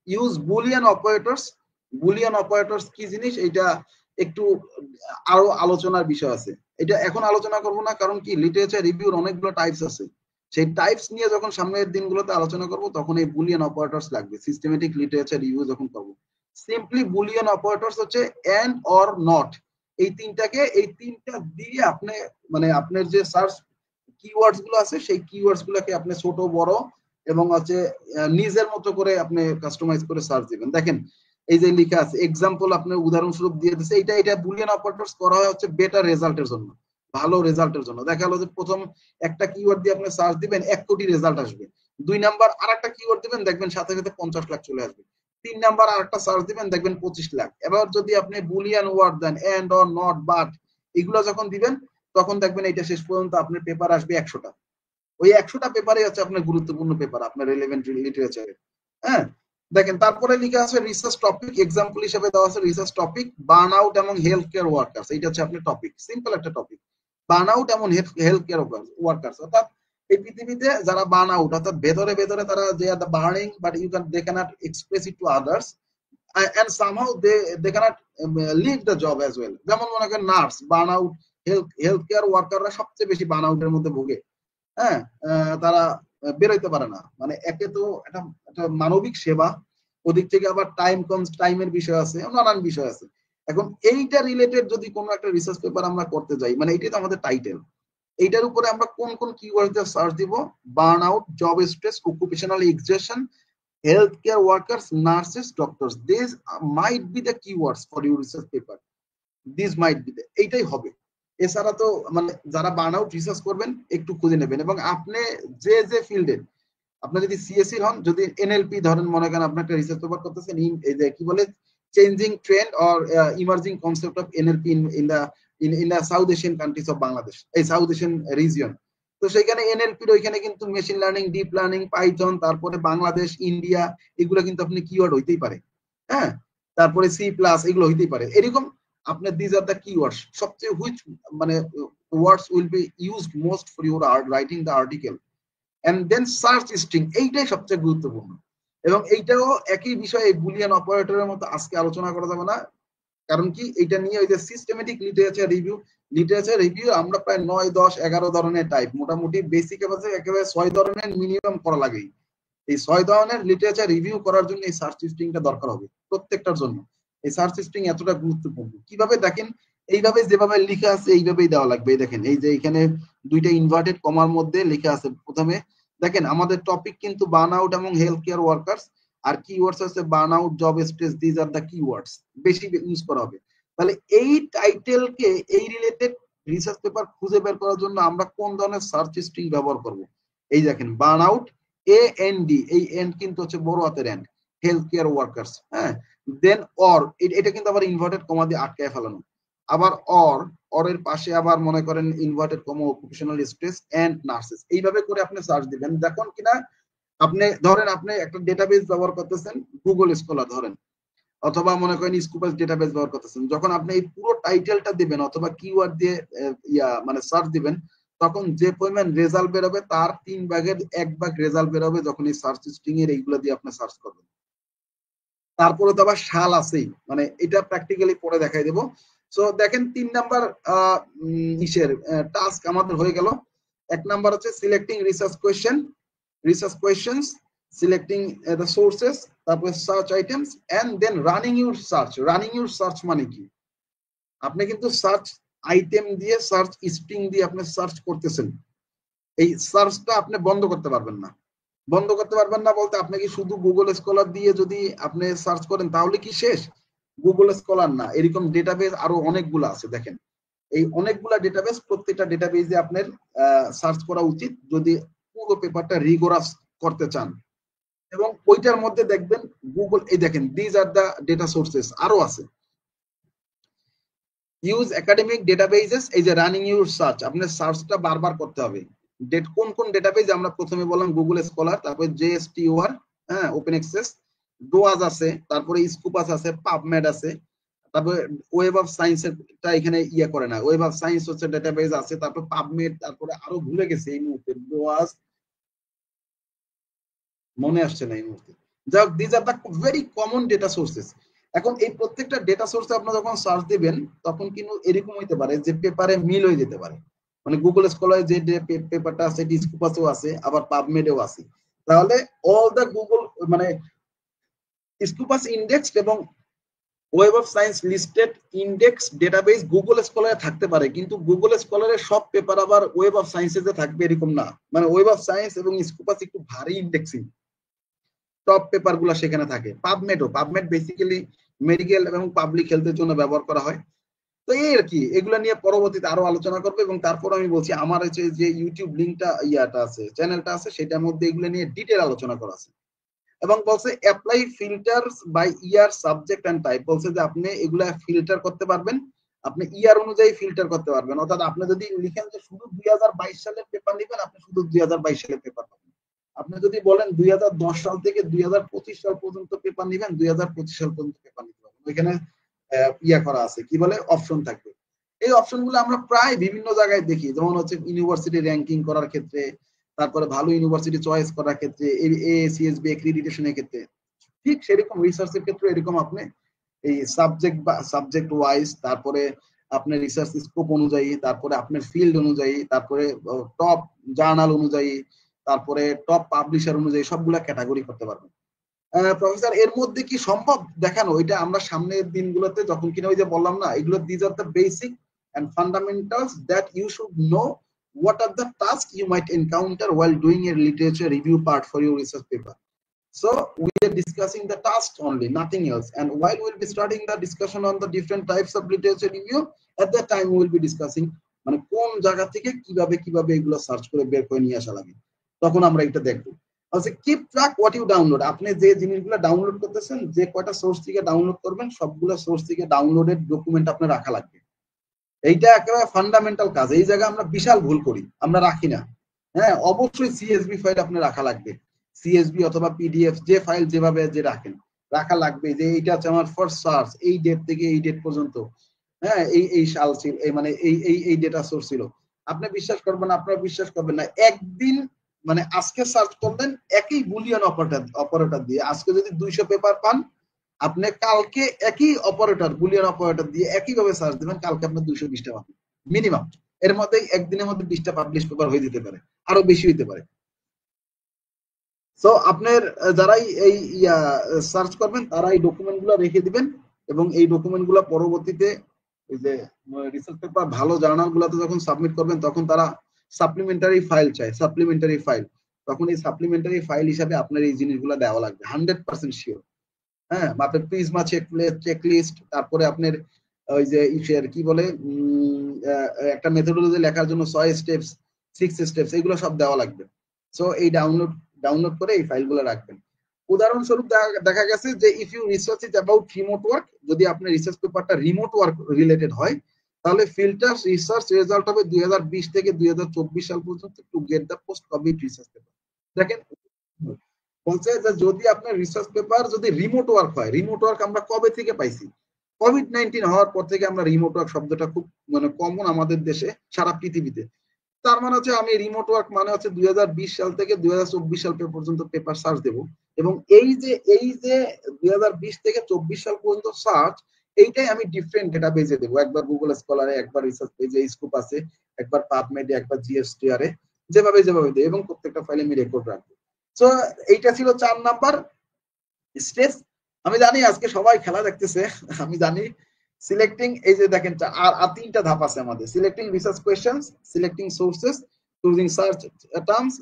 Speaker 2: use Boolean operators. Boolean operators কি জিনিস এটা একটু আরো আলোচনার বিষয় আছে। এটা এখন আলোচনা করব না, কারণ কি লিটারেচার রিভিউর অনেকগুলো টাইপস আছে। সেই টাইপস নিয়ে যখন সামনের দিনগুলোতে আলোচনা করব তখন এই বুলিয়ান অপারেটরস লাগবে সিস্টেমেটিক লিটারেচার রিভিউ যখন করব। সিম্পলি বুলিয়ান অপারেটরস হচ্ছে এন্ড অর নট, এই তিনটা দিয়ে আপনি মানে আপনার যে সার্চ কিওয়ার্ডস গুলো আছে সেই কিওয়ার্ডস গুলোকে আপনি ছোট বড় এবং হচ্ছে নিজের মতো করে আপনি কাস্টমাইজ করে সার্চ দিবেন। দেখেন এই যে লেখা আছে এক্সাম্পল, আপনার উদাহরণস্বরূপ দিয়ে দিচ্ছে। এটা বুলিয়ান অপারেটরস করা হয় হচ্ছে বেটার রেজাল্টের জন্য, ভালো রেজাল্টের জন্য। দেখা গেল যে প্রথম একটা কিওয়ার্ড দিয়ে আপনি সার্চ দিবেন 1 কোটি রেজাল্ট আসবে। 2 নাম্বার আরেকটা কিওয়ার্ড দিবেন দেখবেন সাথে সাথে 50 লাখ চলে আসবে। 3 নাম্বার আরেকটা সার্চ দিবেন দেখবেন 25 লাখ। এবার যদি আপনি বুলিয়ান ওয়ার্ড দেন এন্ড অর নট বাট, এগুলো যখন দিবেন তখন দেখবেন এটা শেষ পর্যন্ত আপনার পেপার আসবে 100টা। ওই 100টা পেপারে হচ্ছে আপনার গুরুত্বপূর্ণ পেপার আপনার রিলেভেন্ট লিটারেচারে। হ্যাঁ, দেখেন তারপরে লেখা আছে রিসার্চ টপিক, এক্সাম্পল হিসেবে দেওয়া আছে রিসার্চ টপিক বার্ন আউট এবং হেলথ কেয়ার ওয়ার্কার্স। এটা হচ্ছে আপনার টপিক, সিম্পল একটা টপিক, বার্ন আউট এবং হেলথ কেয়ার ওয়ার্কার্স। অর্থাৎ এই পৃথিবীতে যারা বার্ন আউট, অর্থাৎ ভেতরে তারা যে are burning but they can't express it to others and somehow they cannot leave the job as well। যেমন মনে করেন nurse burn out, health care ওয়ার্কাররা সবচেয়ে বেশি বার্ন আউটের মধ্যে ভোগে। হ্যাঁ, তারা বেরোইতে পারে না। মানে একে তো একটা মানবিক সেবা, ওদিক থেকে আবার টাইমের বিষয় আছে, নানান বিষয় আছে। এখন এইটা রিলেটেড যদি কোনো একটা রিসার্চ পেপার আমরা করতে যাই, মানে এটাই তো আমাদের টাইটেল, এইটার উপরে আমরা কোন কোন কিওয়ার্ড দিয়ে সার্চ দিব, burn out, job stress, occupational exhaustion, healthcare workers, nurses, doctors, these might be the keywords for your research paper, these might be the, এইটাই হবে। এছাড়া তো মানে যারা বার্ন আউট রিসার্চ করবেন একটু খুঁজে নেবেন। এবং আপনি যে ফিল্ডে, আপনি যদি সিএসসি হন, যদি এনএলপি ধরেন, মনে করেন আপনি একটা রিসার্চ পেপার করতেছেন এই যে কি বলে changing trend or emerging concept of NLP in the South Asian countries of Bangladesh, এই সাউথ এশিয়ান রিজিয়ন। তো সেখানে এনএলপির ওইখানে কিন্তু machine learning, deep learning, Python, তারপরে বাংলাদেশ, ইন্ডিয়া, এগুলো কিন্তু আপনি কিওয়ার্ড হইতেই পারে। হ্যাঁ, তারপরে সি প্লাস, এগুলো হইতেই পারে। এরকম আপনার দিস আর দ্য কিওয়ার্ডস, সবচেয়ে হুইচ মানে words will be used most for your writing the article. And then search string, এইটাই সবচেয়ে গুরুত্বপূর্ণ। এবং এইটাও একই বিষয়ে বুলিয়ান অপারেটরের মতো আজকে আলোচনা করা যাবে না, কারণ কি এটা নিয়ে ওই যে সিস্টেমেটিক লিটারেচার রিভিউ আমরা প্রায় 9, 10, 11 ধরনের টাইপ, মোটামুটি বেসিক একেবারে 6 ধরনের মিনিমাম করা লাগে। এই 6 ধরনের লিটারেচার রিভিউ করার জন্য এই সার্চ স্ট্রিংটা দরকার হবে প্রত্যেকটার জন্য। এই সার্চ স্ট্রিং এতটা গুরুত্বপূর্ণ। কিভাবে দেখেন, এইভাবে যেভাবে লেখা আছে এইভাবেই দেওয়া লাগবে। এই দেখেন এই যে এখানে দুইটা ইনভার্টেড কমার মধ্যে লেখা আছে। প্রথমে দেখেন আমাদের টপিক কিন্তু বার্ন আউট এবং হেলথ কেয়ার ওয়ার্কার্স, আর কিওয়ার্ডস আছে burn out, job stress, this are the keywords বেশি ইউজ করা হবে। তাহলে এই টাইটেলকে এই রিলেটেড রিসার্চ পেপার খুঁজে বের করার জন্য আমরা কোন ধরনের সার্চ স্ট্রিং ব্যবহার করব? এই দেখেন বার্নআউট AND, এই এন্ড কিন্তু হচ্ছে বড় হাতের এন্ড, হেলথ কেয়ার ওয়ার্কার্স, হ্যাঁ। দেন অর, এটা কিন্তু আবার ইনভার্টেড কমা দিয়ে আটকায় ফেলানো। আবার অর এর পাশে আবার মনে করেন inverted comma occupational stress and nurses, এইভাবে করে আপনি সার্চ দিবেন। দেখুন কিনা আপনি ধরেন আপনি একটা ডেটাবেস ব্যবহার করতেছেন, গুগল স্কলার ধরেন, অথবা মনে করেন স্কুপাস ডেটাবেস ব্যবহার করতেছেন, যখন আপনি এই পুরো টাইটেলটা দিবেন অথবা কিওয়ার্ড দিয়ে মানে সার্চ দিবেন, তখন যে পরিমাণ রেজাল্ট বেরোবে তার 3/1 রেজাল্ট বেরোবে যখন এই সার্চ স্ট্রিং এর এইগুলো দিয়ে আপনি সার্চ করবেন। তারপরে তো আবার শাল আছেই, মানে এটা প্র্যাকটিক্যালি পরে দেখাই দেবো। সো দেখেন 3 নাম্বার ইসের টাস্ক আমাদের হয়ে গেল। 1 নাম্বার হচ্ছে selecting research questions, selecting the sources, তারপরে search items and then running your search মানে কি? আপনি কিন্তু সার্চ আইটেম দিয়ে সার্চ স্ট্রিং দিয়ে আপনি সার্চ করতেছেন, এই সার্চটা আপনি বন্ধ করতে পারবেন না। বলতে আপনি কি শুধু গুগল স্কলার দিয়ে যদি আপনি সার্চ করেন তাহলে কি শেষ? গুগল স্কলার না, এরকম ডেটাবেস আরো অনেকগুলো আছে। দেখেন এই অনেকগুলা ডেটাবেস, প্রত্যেকটা ডেটাবেসে আপনার সার্চ করা উচিত যদি পুরো পেপারটা রিগোরাস করতে চান। এবং ওইটার মধ্যে দেখবেন গুগল, এই দেখেন these are the data sources, আরো আছে। ইউজ একাডেমিক ডেটাবেসেস, এই যে রানিং ইউর সার্চ, আপনার সার্চটা বারবার করতে হবে। কোন ডেটাবেস আমরা প্রথমে বললাম গুগল স্কলার, তারপরে JSTOR, হ্যাঁ, ওপেন অ্যাক্সেস, ডোয়াজ আছে, তারপরে স্কুপাস আছে, পাবমেড আছে, তারপরে ওয়েব অফ সায়েন্সেরটা এখানে ইয়ে করে না, ওয়েব অফ সায়েন্স হচ্ছে ডেটাবেস আছে, তারপর পাবমেড, তারপরে আরো ভুলে গেছে এই মুহূর্তে, ডোয়াজ মনে আসছে না এই মুহূর্তে। যাক, these are the very common data sources. এখন এই প্রত্যেকটা ডেটা সোর্সে আপনারা যখন সার্চ দিবেন তখন কিন্তু এরকম হইতে পারে যে পেপারে মিল হয়ে যেতে পারে, মানে গুগল স্কলারে যে পেপারটা আছে এটি স্কুপাসেও আছে, আবার পাবমেডেও আছে। তাহলে অল দ্য গুগল মানে স্কুপাস ইন্ডেক্সড এবং web of science listed index database Google স্কলারে থাকতে পারে, কিন্তু গুগল স্কলারের সব পেপার আবার ওয়েব অফ সায়েন্সে থাকবে এরকম না। মানে ওয়েব অফ সায়েন্স এবং স্কুপাস একটু ভারী ইন্ডেক্সিং, টপ পেপার গুলা সেখানে থাকে। পাবমেড বেসিক্যালি মেডিকেল এবং পাবলিক হেলথের জন্য ব্যবহার করা হয়। তো এই আর কি, এগুলা নিয়ে পরবর্তীতে আরো আলোচনা করবে। এবং তারপর আমি বলছি আমার হচ্ছে যে ইউটিউব লিঙ্কটা ইয়াটা আছে, চ্যানেলটা আছে, সেটার মধ্যে এগুলো নিয়ে ডিটেল আলোচনা করা আছে। এবং বলছে apply filters by year, subject and type, বলছে যে আপনি এগুলা ফিল্টার করতে পারবেন, আপনি ইয়ার অনুযায়ী ফিল্টার করতে পারবেন। অর্থাৎ আপনি যদি লিখেন যে শুধু 2022 সালের পেপার নেবেন, আপনি শুধু 2022 সালের পেপার পাবেন। আপনি যদি বলেন 2010 সাল থেকে 2025 সাল পর্যন্ত পেপার নেবেন, 2025 সাল পর্যন্ত পেপার নিতে পারবেন। ওইখানে ইয়া করা আছে, কি বলে, অপশন থাকবে। এই অপশনগুলো আমরা প্রায় বিভিন্ন জায়গায় দেখি, যেমন হচ্ছে ইউনিভার্সিটি র্যাঙ্কিং করার ক্ষেত্রে, তারপরে ভালো ইউনিভার্সিটি চয়েস করার ক্ষেত্রে, AACSB অ্যাক্রিডিটেশনের ক্ষেত্রে, ঠিক সেরকম রিসার্চের ক্ষেত্রে এরকম আপনি এই সাবজেক্ট ওয়াইজ, তারপরে আপনার রিসার্চ স্কোপ অনুযায়ী, তারপরে আপনার ফিল্ড অনুযায়ী, তারপরে টপ জার্নাল অনুযায়ী, তারপরে টপ পাবলিশার অনুযায়ী সবগুলা ক্যাটাগরি করতে পারবেন। প্রফেসর, এর মধ্যে কি সম্ভব দেখানো? এটা আমরা সামনের দিনগুলোতে যখন কিনা ওই যে বললাম না, এগুলো these are the basic and fundamentals that you should know. What are the tasks you might encounter while doing a literature review part for your research paper? So we are discussing the tasks only, nothing else. And while we'll be starting the discussion on the different types of literature review, at that time we will be discussing মানে কোন জায়গা থেকে কিভাবে এগুলো search করে বের করে নিয়ে আসা লাগে, তখন আমরা এটা দেখবো। আচ্ছা, keep track what you download, আপনি যে জিনিসগুলো ডাউনলোড করতেছেন, যে কয়টা সোর্স থেকে ডাউনলোড করবেন, সবগুলো সোর্স থেকে ডাউনলোডেড ডকুমেন্ট আপনার রাখা লাগবে। এইটা একেবারে ফান্ডামেন্টাল কাজ, এই জায়গায় আমরা বিশাল ভুল করি, আমরা রাখি না। হ্যাঁ, অবশ্যই CSV ফাইল আপনি রাখা লাগবে, CSV অথবা PDF, যে ফাইল যেভাবে যে রাখা লাগবে, যে এইটা হচ্ছে আমার ফার্স্ট সার্চ, এই ডেট থেকে এই ডেট পর্যন্ত, হ্যাঁ, এই সাল ছিল, এই মানে এই ডেটা সোর্স ছিল। আপনি বিশ্বাস করবেন না, আপনারা বিশ্বাস করবেন না, একদিন মানে আজকে সার্চ করলেন একই বুলিয়ান অপারেটর দিয়ে, আজকে যদি 200 পেপার পান, আপনি কালকে একই অপারেটর, বুলিয়ান অপারেটর দিয়ে একইভাবে সার্চ দিবেন, কালকে আপনার 220টা পাবেন মিনিমাম। এর মধ্যে একদিনের মধ্যে 20টা পাবলিশ পেপার হয়ে যেতে পারে, আরো বেশি হইতে পারে। সো আপনার যারাই এই সার্চ করবেন তারা এই ডকুমেন্ট গুলো রেখে দিবেন, এবং এই ডকুমেন্ট গুলো পরবর্তীতে এই যে রিসার্চ পেপার ভালো জার্নাল গুলাতে যখন সাবমিট করবেন, তখন তারা সাপ্লিমেন্টারি ফাইল চায়, তখন এই সাপ্লিমেন্টারি ফাইল হিসাবে আপনার এই জিনিসগুলো দেওয়া লাগবে 100% শিওর। হ্যাঁ, আপনার প্রিজমা চেকলিস্ট, তারপরে আপনার ওই যে ইসের কি বলে একটা মেথোডোলজি লেখার জন্য 6 স্টেপস 6 স্টেপস এগুলো সব দেওয়া লাগবে। সো এই ডাউনলোড করে এই ফাইলগুলো রাখবেন। উদাহরণস্বরূপ দেখা গেছে যে if you research is about remote work, যদি আপনার রিসার্চ পেপারটা রিমোট ওয়ার্ক রিলেটেড হয়, তাহলে ফিল্টার রিসার্চ রেজাল্ট হবে 2020 থেকে 2024 সাল পর্যন্ত to get the post Covid research paper. দেখেন বলছে যে যদি আপনার রিসার্চ পেপার যদি রিমোট ওয়ার্ক হয়, রিমোট ওয়ার্ক আমরা কবে থেকে পাইছি? কোভিড-19 হওয়ার পর থেকে আমরা রিমোট ওয়ার্ক শব্দটা খুব মানে কমন আমাদের দেশে, সারা পৃথিবীতে। তার মানে হচ্ছে আমি রিমোট ওয়ার্ক মানে হচ্ছে 2020 সাল থেকে 2024 সাল পর্যন্ত পেপার সার্চ দেব, এবং এই যে 2020 থেকে 24 সাল পর্যন্ত সার্চ, এইটাই আমি ডিফারেন্ট ডেটাবেজে দেবো। একবার গুগল স্কলারে, একবার রিসার্চ পেজে, স্কুপ আছে, একবার পাবমেডে, একবার জিএসটিআর-এ, যেভাবে দেয়, এবং প্রত্যেকটা ফাইলে আমি রেকর্ড রাখবো। সো এইটা ছিল 4 নাম্বার স্টেপস। আমি জানি আজকে সবাই খেলা দেখতেছে, আমি জানি। সিলেক্টিং, এই যে দেখেন আর 3টা ধাপ আছে আমাদের। Selecting research questions, selecting sources, choosing search terms.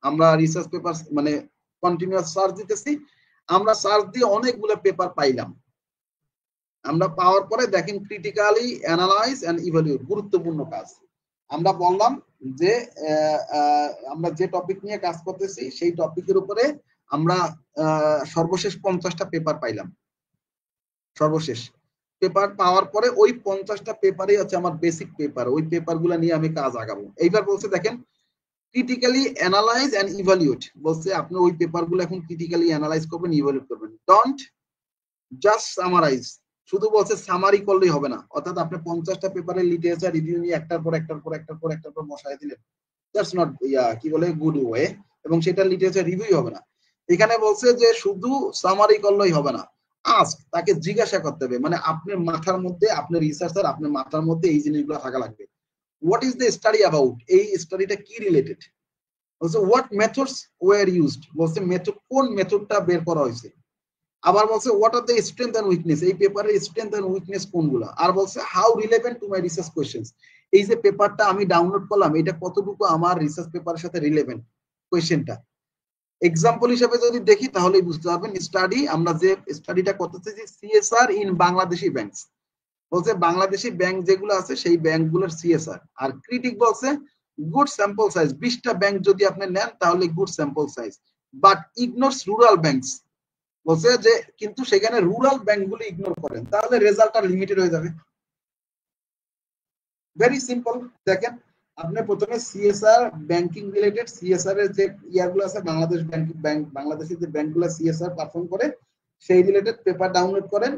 Speaker 2: আমরা রিসার্চ পেপার মানে কন্টিনিউয়াস সার্চ দিতেছি। আমরা সার্চ দিয়ে অনেকগুলো পেপার পাইলাম। আমরা পাওয়ার পরে দেখেন ক্রিটিক্যালি অ্যানালাইজ এন্ড ইভালুয়েট, গুরুত্বপূর্ণ কাজ। আমরা বললাম যে আমরা যে টপিক নিয়ে কাজ করতেছি সেই টপিকের উপরে আমরা সর্বশেষ 50টা পেপার পাইলাম। সর্বশেষ পেপার পাওয়ার পরে ওই 50টা পেপারই হচ্ছে আমার বেসিক পেপার, ওই পেপারগুলো নিয়ে আমি কাজ আগাবো। এইবার বলছে দেখেন ক্রিটিক্যালি অ্যানালাইজ এন্ড ইভালুয়েট, বলছে আপনি ওই পেপারগুলো এখন ক্রিটিক্যালি অ্যানালাইজ করবেন, ইভালুয়েট করবেন। ডোন্ট জাস্ট সামারাইজ, শুধু বলছে সামারি করলেই হবে না। অর্থাৎ আপনি 50টা পেপারের লিটারেচার রিভিউ নিয়ে একটার পর বসায় দিলেন, দ্যাটস নট কি বলে গুড ওয়ে, এবং সেটা লিটারেচার রিভিউ হবে না। এখানে বলছে যে শুধু সামারি করলেই হবে না, আস্ক, তাকে জিজ্ঞাসা করতে হবে। মানে আপনার মাথার মধ্যে, আপনার রিসার্চার আপনার মাথার মধ্যে এই জিনিসগুলো থাকা লাগবে। What is the study about, এই স্টাডিটা কি রিলেটেড। বলছে হোয়াট মেথডস ওয়ার ইউজড, বলছে মেথড, কোন মেথডটা বের করা হয়েছে। আবার বলছে what are the strength and weakness, এই পেপারের স্ট্রেংথ এন্ড উইকনেস কোনগুলো। আর বলছে how relevant to my research questions, এই যে পেপারটা আমি ডাউনলোড করলাম এটা কতটুকু আমার রিসার্চ পেপারের সাথে রিলেভেন্ট কোয়েশ্চেনটা। এক্সাম্পল হিসেবে যদি দেখি তাহলেই বুঝতে পারবেন। স্টাডি, আমরা যে স্টাডিটা করতেছি যে সিএসআর ইন বাংলাদেশি ব্যাংকস, বলছে বাংলাদেশি ব্যাংক যেগুলো আছে সেই ব্যাংকগুলোর সিএসআর। আর ক্রিটিক বলছে গুড স্যাম্পল সাইজ, 20টা ব্যাংক যদি আপনি নেন তাহলে good sample size, but ignores rural banks, বলছে যে কিন্তু সেখানে রুরাল ব্যাংকগুলো ইগনোর করেন, তাহলে রেজাল্টটা লিমিটেড হয়ে যাবে। Very simple. দেখেন আপনি প্রথমে সিএসআর ব্যাংকিং রিলেটেড, সিএসআর এর যে ইয়ারগুলো আছে, বাংলাদেশ ব্যাংক বাংলাদেশের যে ব্যাংকগুলো সিএসআর পারফর্ম করে সেই রিলেটেড পেপার ডাউনলোড করেন।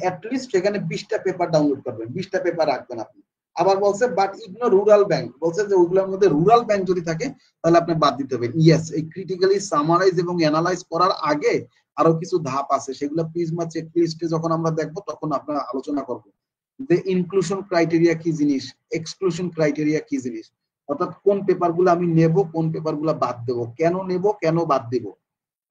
Speaker 2: অ্যাটলিস্ট সেখানে 20টা পেপার ডাউনলোড করবেন, 20টা পেপার রাখবেন আপনি। আবার বলছে বাট ইগনোর রুরাল ব্যাংক, বলছে যে ওইগুলোর মধ্যে রুরাল ব্যাংক যদি থাকে তাহলে আপনি বাদ দিতে হবে। ইয়েস, এই ক্রিটিক্যালি সামারাইজ এবং অ্যানালাইজ করার আগে আরো কিছু ধাপ আছে, সেগুলো প্রিজমা চেকলিস্টে যখন আমরা দেখবো তখন আমরা আলোচনা করবো যে ইনক্লুশন ক্রাইটেরিয়া কি জিনিস, এক্সক্লুশন ক্রাইটেরিয়া কি জিনিস, অর্থাৎ কোন পেপারগুলো আমি নেব, কোন পেপারগুলো বাদ দেব, কেন নেব, কেন বাদ দেব।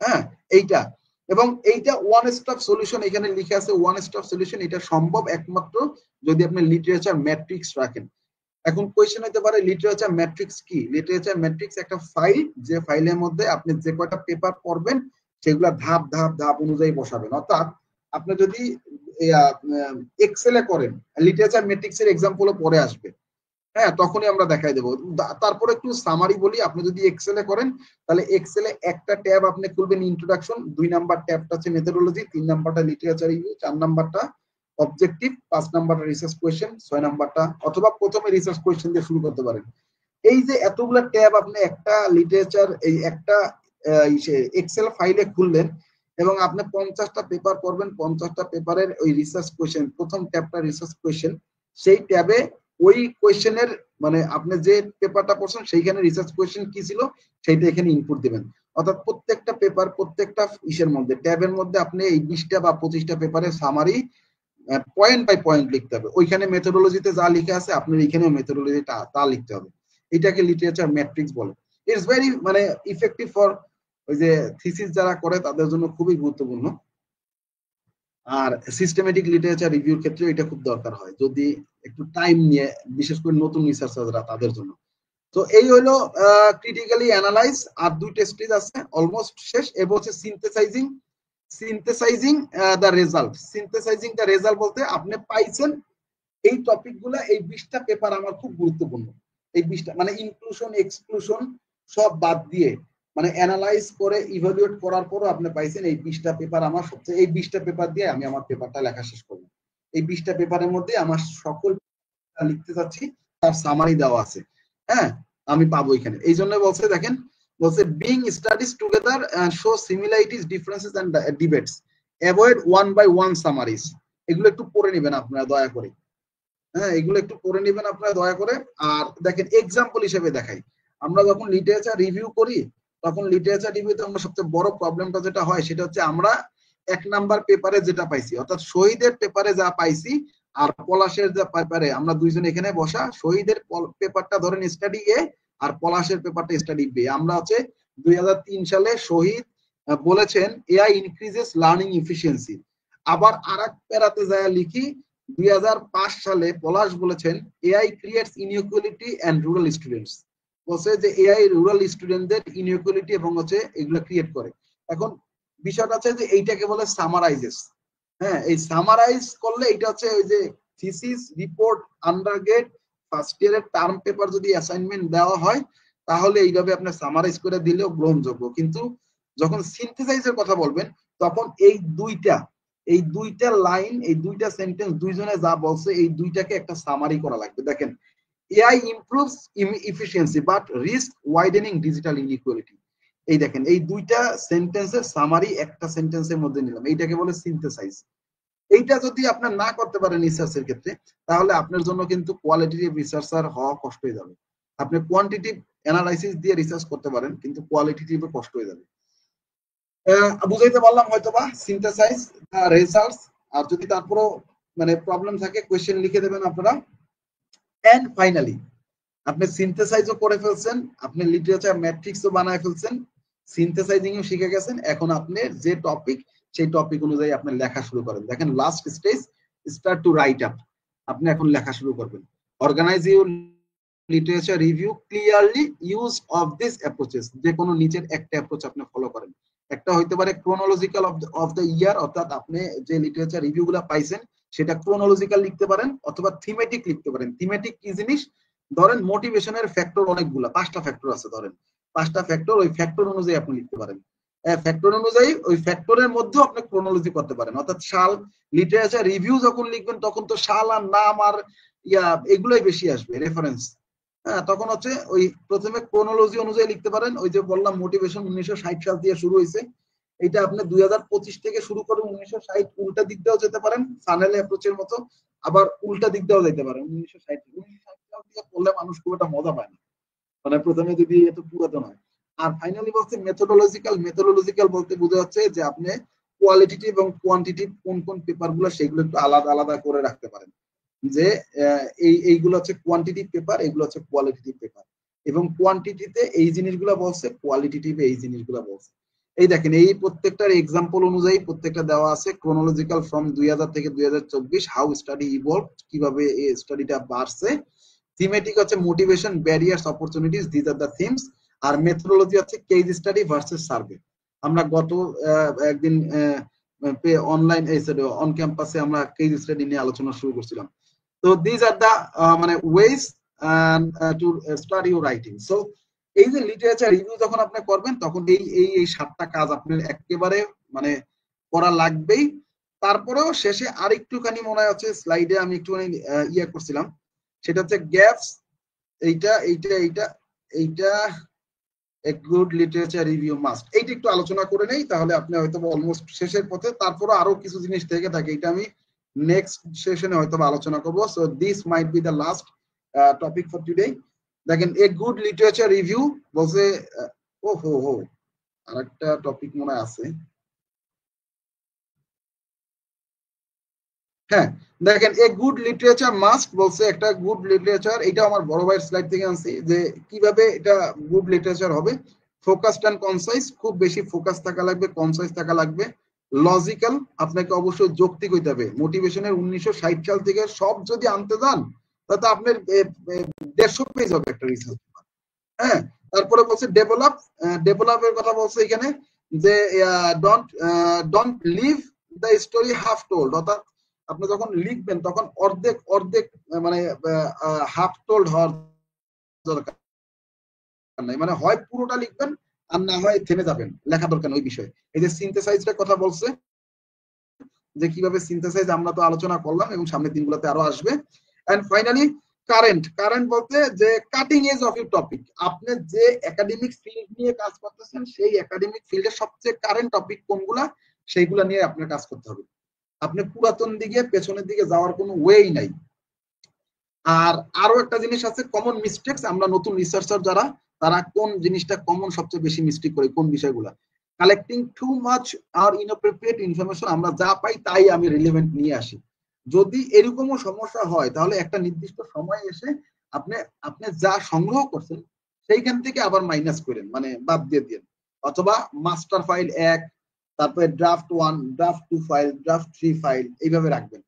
Speaker 2: হ্যাঁ, এইটা। এবং এইটা ওয়ান স্টপ সলিউশন, এখানে লিখে আছে ওয়ান স্টপ সলিউশন। এটা সম্ভব একমাত্র যদি আপনি লিটারেচার ম্যাট্রিক্স রাখেন। এখন কোয়েশ্চেন হতে পারে লিটারেচার ম্যাট্রিক্স কি? লিটারেচার ম্যাট্রিক্স একটা ফাইল, যে ফাইলের মধ্যে আপনি যে কয়টা পেপার পড়বেন সেগুলা ধাপ ধাপ ধাপ অনুযায়ী বসাবেন। অর্থাৎ আপনি যদি এক্সেলে করেন, লিটারেচার ম্যাট্রিক্স এর এক্সাম্পলও পরে আসবে, হ্যাঁ, তখনই আমরা দেখাই দেবো। তারপরে একটু সামারি বলি, আপনি যদি এক্সেলে করেন তাহলে এক্সেলে একটা ট্যাব আপনি খুলবেন ইন্ট্রোডাকশন, 2 নাম্বার ট্যাবটা হচ্ছে মেথোডোলজি, 3 নাম্বারটা লিটারেচার রিভিউ, 4 নাম্বারটা অবজেক্টিভ, 5 নাম্বারটা রিসার্চ কোয়েশ্চেন, 6 নাম্বারটা, অথবা প্রথমে রিসার্চ কোয়েশ্চেন দিয়ে শুরু করতে পারেন। এই যে এতগুলো ট্যাব আপনি একটা লিটারেচার, এই একটা এক্সেল ফাইলে খুললেন এবং আপনি 50টা পেপার পড়বেন, 50টা পেপারের ওই রিসার্চ কোয়েশ্চেন, প্রথম ট্যাবটা রিসার্চ কোয়েশ্চেন, সেই ট্যাবে ওই কোয়েশ্চেনের মানে আপনি যে পেপারটা পড়ছেন সেইখানে রিসার্চ কোয়েশ্চেন কি ছিল সেইটা এখানে ইনপুট দিবেন। অর্থাৎ প্রত্যেকটা পেপার, প্রত্যেকটা ইসের মধ্যে, ট্যাবের মধ্যে আপনি এই 20টা বা 25টা পেপারের সামারি পয়েন্ট বাই পয়েন্ট লিখতে হবে। ওইখানে মেথোডোলজিতে যা লিখে আছে আপনার এখানেও মেথোডোলজিটা তা লিখতে হবে। এটাকে লিটারেচার ম্যাট্রিক্স বলে। ইটস ভেরি মানে ইফেক্টিভ ফর ওই যে থিসিস যারা করে তাদের জন্য খুবই গুরুত্বপূর্ণ। আর সিস্টেমেটিক লিটারেচার রিভিউর ক্ষেত্রে এটা খুব দরকার হয় যদি একটু টাইম নিয়ে, বিশেষ করে নতুন রিসার্চাররা তাদের জন্য। তো এই হলো ক্রিটিক্যালি অ্যানালাইজ। আর 2টা স্টেজ আছে, অলমোস্ট শেষ। এবার হচ্ছে সিনথেসাইজিং দ্য রেজাল্ট। সিনথেসাইজিং দ্য রেজাল্ট বলতে আপনি পাইছেন এই টপিকগুলো, এই 20টা পেপার আমার খুব গুরুত্বপূর্ণ। এই 20টা মানে ইনক্লুশন এক্সক্লুশন সব বাদ দিয়ে মানে অ্যানালাইজ করে ইভালুয়েট করার পরও আপনি পাইছেন এই 20টা পেপার আমার সবচেয়ে, এই 20টা পেপার দিয়ে আমি আমার পেপারটা লেখা শেষ করব। এই 20টা পেপারের মধ্যে আমার সকল লিখতে চাচ্ছি তার সামারি দেওয়া আছে। হ্যাঁ, আমি পাবো এখানে। এই জন্য বলছে, দেখেন বলছে bring studies together show similarities differences and debates, avoid one by one summaries. এগুলো একটু পড়ে নেবেন আপনারা দয়া করে। হ্যাঁ, এগুলো একটু পড়ে নেবেন আপনারা দয়া করে। আর দেখেন এক্সাম্পল হিসেবে দেখাই, আমরা যখন লিটারেচার রিভিউ করি তখন লিটারেচার রিভিউতে আমরা সবচেয়ে বড় প্রবলেমটা যেটা হয় সেটা হচ্ছে আমরা 1 নাম্বার পেপারে যেটা পাইছি, অর্থাৎ শহীদের পেপারে যা পাইছি আর পলাশের যা পেপারে, আমরা দুইজন এখানে বসা, শহীদের পেপারটা ধরেন স্টাডি এ আর পলাশের পেপারটা স্টাডি বি। আমরা হচ্ছে 2003 সালে শহীদ বলেছেন এআই ইনক্রিজেস লার্নিং এফিসিয়েন্সি, আবার আরেক প্যারাতে যায় লিখি 2005 সালে পলাশ বলেছেন AI creates inequality and rural students, বলছে যে এআই রুরাল স্টুডেন্টদের ইনইকুয়ালিটি এবং হচ্ছে এগুলো ক্রিয়েট করে। এখন বিষয়টা আছে যে এইটাকে বলে সামারাইজেস। হ্যাঁ, এই সামারাইজ করলে এটা হচ্ছে ওই যে থিসিস রিপোর্ট আন্ডারগ্রেড ফার্স্ট ইয়ারের টার্ম পেপার যদি অ্যাসাইনমেন্ট দেওয়া হয় তাহলে এইভাবে আপনি সামারাইজ করে দিলেও গ্রহণযোগ্য। কিন্তু যখন সিনথেসাইজের কথা বলবেন তখন এই দুইটা লাইন, এই দুইটা সেন্টেন্স দুইজনে যা বলছে এই দুইটাকে একটা সামারি করা লাগবে। দেখেন AI improves efficiency but risk widening digital inequality, এই দেখেন এই দুইটা সেন্টেন্সের সামারি একটা সেন্টেন্সের মধ্যে নিলাম, এইটাকে বলে সিনথেসাইজ। এইটা যদি আপনি না করতে পারেন রিসার্চের ক্ষেত্রে তাহলে আপনার জন্য কিন্তু কোয়ালিটেটিভ রিসার্চার হওয়া কষ্ট হয়ে যাবে। আপনি কোয়ান্টিটিভ অ্যানালাইসিস দিয়ে রিসার্চ করতে পারেন কিন্তু কোয়ালিটেটিভে কষ্ট হয়ে যাবে। বুঝাইতে পারলাম হয়তোবা সিনথেসাইজ রিসার্চ। আর যদি তারপরও মানে প্রবলেম থাকে কোয়েশ্চেন লিখে দেবেন আপনারা। এন্ড ফাইনালি আপনি সিনথেসাইজও করে ফেলছেন, আপনি লিটারেচার ম্যাট্রিক্সও বানায় ফেলছেন, সিনথেসাইজিংও শিখে গেছেন। এখন আপনি যে টপিক সেই টপিক অনুযায়ী আপনি লেখা শুরু করেন। দেখেন last stage start to write up, আপনি এখন লেখা শুরু করবেন। Organise your literature review clearly, use of this approaches, যে কোনো নিচের একটা অ্যাপ্রোচ আপনি ফলো করেন। একটা হইতে পারে ক্রোনোলজিক্যাল অফ দ্য ইয়ার, অর্থাৎ আপনি যে লিটারেচার রিভিউগুলো পাইছেন সেটা ক্রোনোলজিক্যাল লিখতে পারেন অথবা থিমেটিক লিখতে পারেন। থিমেটিক কি জিনিস? ধরেন মোটিভেশনের ফ্যাক্টর অনেকগুলো, 5টা ফ্যাক্টর আছে, ধরেন 5টা ফ্যাক্টর, ওই ফ্যাক্টর অনুযায়ী আপনি লিখতে পারেন। ফ্যাক্টর অনুযায়ী ওই ফ্যাক্টরের মধ্যেও আপনি ক্রোনোলজি করতে পারেন। অর্থাৎ সাল, লিটারেচার রিভিউ যখন লিখবেন তখন তো সাল আর নাম আর এগুলোই বেশি আসবে রেফারেন্স। হ্যাঁ, তখন হচ্ছে ওই প্রথমে ক্রোনোলজি অনুযায়ী লিখতে পারেন। ওই যে বললাম মোটিভেশন 1960 সাল দিয়ে শুরু হয়েছে, এটা আপনি 2025 থেকে শুরু করে 1960 উল্টা দিক দিয়েও যেতে পারেন ফানেল অ্যাপ্রোচের মতো, আবার উল্টা দিক দিয়েও যেতে পারেন। 1960 সাল দিয়ে পড়লে মানুষ খুব একটা মজা পায় না, মানে প্রথমে যদি এত পুরাতন হয়। আর ফাইনালি বলছে মেথোডোলজিক্যাল বলতে বোঝা যাচ্ছে যে আপনি কোয়ালিটিটিভ এবং কোয়ান্টিটিভ কোন কোন পেপারগুলো সেগুলো একটু আলাদা আলাদা করে রাখতে পারেন, যে এইগুলো হচ্ছে কোয়ান্টিটিভ পেপার, এগুলো হচ্ছে কোয়ালিটিটিভ পেপার, এবং কোয়ান্টিটিতে এই জিনিসগুলো বলছে, কোয়ালিটিটিভে এই জিনিসগুলো বলছে। এই দেখেন এই প্রত্যেকটার এক্সাম্পল অনুযায়ী প্রত্যেকটা দেওয়া আছে। ক্রোনোলজিক্যাল ফ্রম 2000 থেকে 2024, হাউ স্টাডি ইভলভ, কিভাবে এই স্টাডিটা বাড়ছে। থিমেটিক হচ্ছে motivation, barriers, opportunities, this are the themes. আর মেথোডোলজি হচ্ছে কেস স্টাডি ভার্সেস সার্ভে। আমরা গত একদিন অনলাইন অন ক্যাম্পাসে আমরা কেস স্টাডি নিয়ে আলোচনা শুরু করছিলাম। তো দিস আর দ্য মানে ways to study your writing. So এই যে লিটারেচার রিভিউ যখন আপনি করবেন তখন এই 7টা কাজ আপনার একেবারে মানে করা লাগবেই। তারপরেও শেষে আরেকটুখানি মনে হচ্ছে স্লাইডে আমি একটুখানি ইয়ে করছিলাম, সেটা হচ্ছে গ্যাপস। এইটা a good literature review must, এইটা একটু আলোচনা করে নেই তাহলে আপনি হয়তো অলমোস্ট শেষের পথে। তারপরে আরো কিছু জিনিস থেকে থাকে, এটা আমি নেক্সট সেশনে হয়তো আলোচনা করব। So this might be the last topic for today. দেখেন এ গুড লিটারেচার রিভিউ বলছে, হো আরেকটা টপিক মনে আছে। হ্যাঁ, দেখেন এ গুড লিটারেচার মাস্ট বলছে, একটা গুড লিটারেচার, এটা আমার বড় ভাইয়ের স্লাইড থেকে আনছি যে কিভাবে এটা গুড লিটারেচার হবে। ফোকাসড এন্ড কনসাইজ, খুব বেশি ফোকাস থাকা লাগবে, কনসাইজ থাকা লাগবে। লজিক্যাল, আপনাকে অবশ্যই যৌক্তিক হইতে হবে। মোটিভেশনের 1960 সাল থেকে সব যদি আনতে যান তাতে আপনার 150 পেজ হবে একটা রিসার্চ। হ্যাঁ, তারপরে বলছে ডেভেলপের কথা বলছে এখানে যে don't leave the story half told, অর্থাৎ আপনি যখন লিখবেন তখন অর্ধেক অর্ধেক মানে হাফ টোল্ড হওয়ার দরকার নাই, মানে হয় পুরোটা লিখবেন আর না হয় থেমে যাবেন, লেখা দরকার ওই বিষয়ে। এই যে সিনথেসাইজের কথা বলছে, যে কিভাবে সিনথেসাইজ আমরা তো আলোচনা করলাম এবং সামনের দিনগুলোতে আরো আসবে। এন্ড ফাইনালি কারেন্ট, কারেন্ট বলতে যে cutting edge of your topic, আপনি যে একাডেমিক ফিল্ড নিয়ে কাজ করতেছেন সেই একাডেমিক ফিল্ডের সবচেয়ে কারেন্ট টপিক কোনগুলা সেইগুলা নিয়ে আপনার কাজ করতে হবে। আপনি পুরাতন দিকে পেছনের দিকে যাওয়ার কোনো ওয়েই নাই। আর আরো একটা জিনিস আছে, কমন মিস্টেকস। আমরা নতুন রিসার্চার যারা, তারা কোন জিনিসটা কমন সবচেয়ে বেশি মিস্টেক করে, কোন বিষয়গুলা? কালেক্টিং টু মাচ আর ইনঅ্যাপ্রোপ্রিয়েট ইনফরমেশন, আমরা যা পাই তাই আমি রিলেভেন্ট নিয়ে আসি। যদি এরকমও সমস্যা হয় তাহলে একটা নির্দিষ্ট সময় এসে আপনি আপনি যা সংগ্রহ করছেন সেইখান থেকে আবার মাইনাস করেন, মানে বাদ দিয়ে দেন, অথবা মাস্টার ফাইল 1, তারপরে draft 1, draft 2 file, draft 3 file, এইভাবে রাখবেন।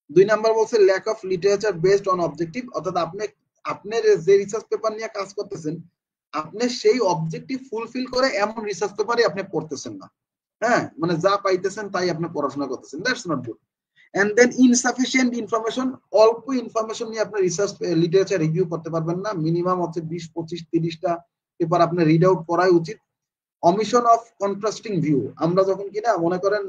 Speaker 2: 2 নাম্বার বলছে lack of literature based on objective, অর্থাৎ আপনি আপনার যে রিসার্চ পেপার নিয়ে কাজ করতেছেন আপনি সেই অবজেক্টিভ ফুলফিল করে এমন রিসার্চ পেপারই আপনি পড়তেছেন না। হ্যাঁ, মানে যা পাইতেছেন তাই আপনি পড়াশোনা করতেছেন, that's not good. And then insufficient information, অল্প ইনফরমেশন নিয়ে আপনি রিসার্চ লিটারেচার রিভিউ করতে পারবেন না। মিনিমাম হচ্ছে 20, 25, 30টা পেপার আপনি রিড আউট করাই উচিত। অমিশন অফ কন্ট্রাস্টিং ভিউ, আমরা যখন কিনা মনে করেন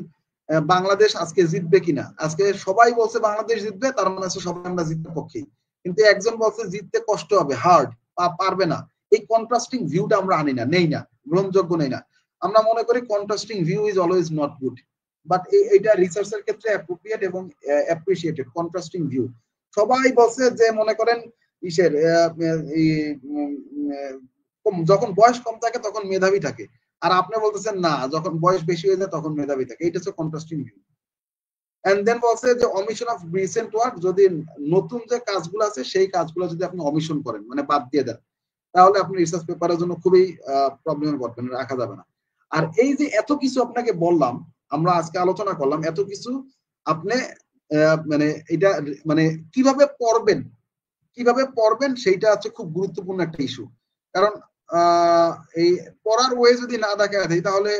Speaker 2: বাংলাদেশ আজকে জিতবে কিনা, আজকে সবাই বলছে বাংলাদেশ জিতবে, তার মানে হচ্ছে সবাই আমরা জিততে পক্ষে, কিন্তু একজন বলছে জিততে কষ্ট হবে, হার্ড, পারবে না। এই কন্ট্রাস্টিং ভিউটা আমরা আনি না, নেই না, গ্রহণযোগ্য নেই না। আমরা মনে করি contrasting view is always not good, but এইটা রিসার্চের ক্ষেত্রে অ্যাপ্রোপ্রিয়েট এবং অ্যাপ্রিসিয়েটেড কন্ট্রাস্টিং ভিউ। সবাই বলছে যে মনে করেন ইসের যখন বয়স কম থাকে তখন মেধাবী থাকে, আর আপনি বলতেছেন না যখন বয়স বেশি হয়ে যায় তখন মেধাবী থাকে, এটা হচ্ছে কন্ট্রাস্টিং ভিউ। এন্ড দেন বলছে যে অমিশন অফ রিসেন্ট ওয়ার্ক, যদি নতুন যে কাজগুলো আছে সেই কাজগুলো যদি আপনি অমিশন করেন, মানে বাদ দিয়ে দেন, তাহলে আপনি রিসার্চ পেপারের জন্য খুবই প্রবলেমে পড়বেন, রাখা যাবে না। আর এই যে এত কিছু আপনাকে বললাম, আমরা আজকে আলোচনা করলাম এত কিছু, আপনি মানে এটা মানে কিভাবে পড়বেন, কিভাবে পড়বেন সেইটা হচ্ছে খুব গুরুত্বপূর্ণ একটা ইস্যু। কারণ এই পড়ার ওয়ে যদি না দেখা যায় তাহলে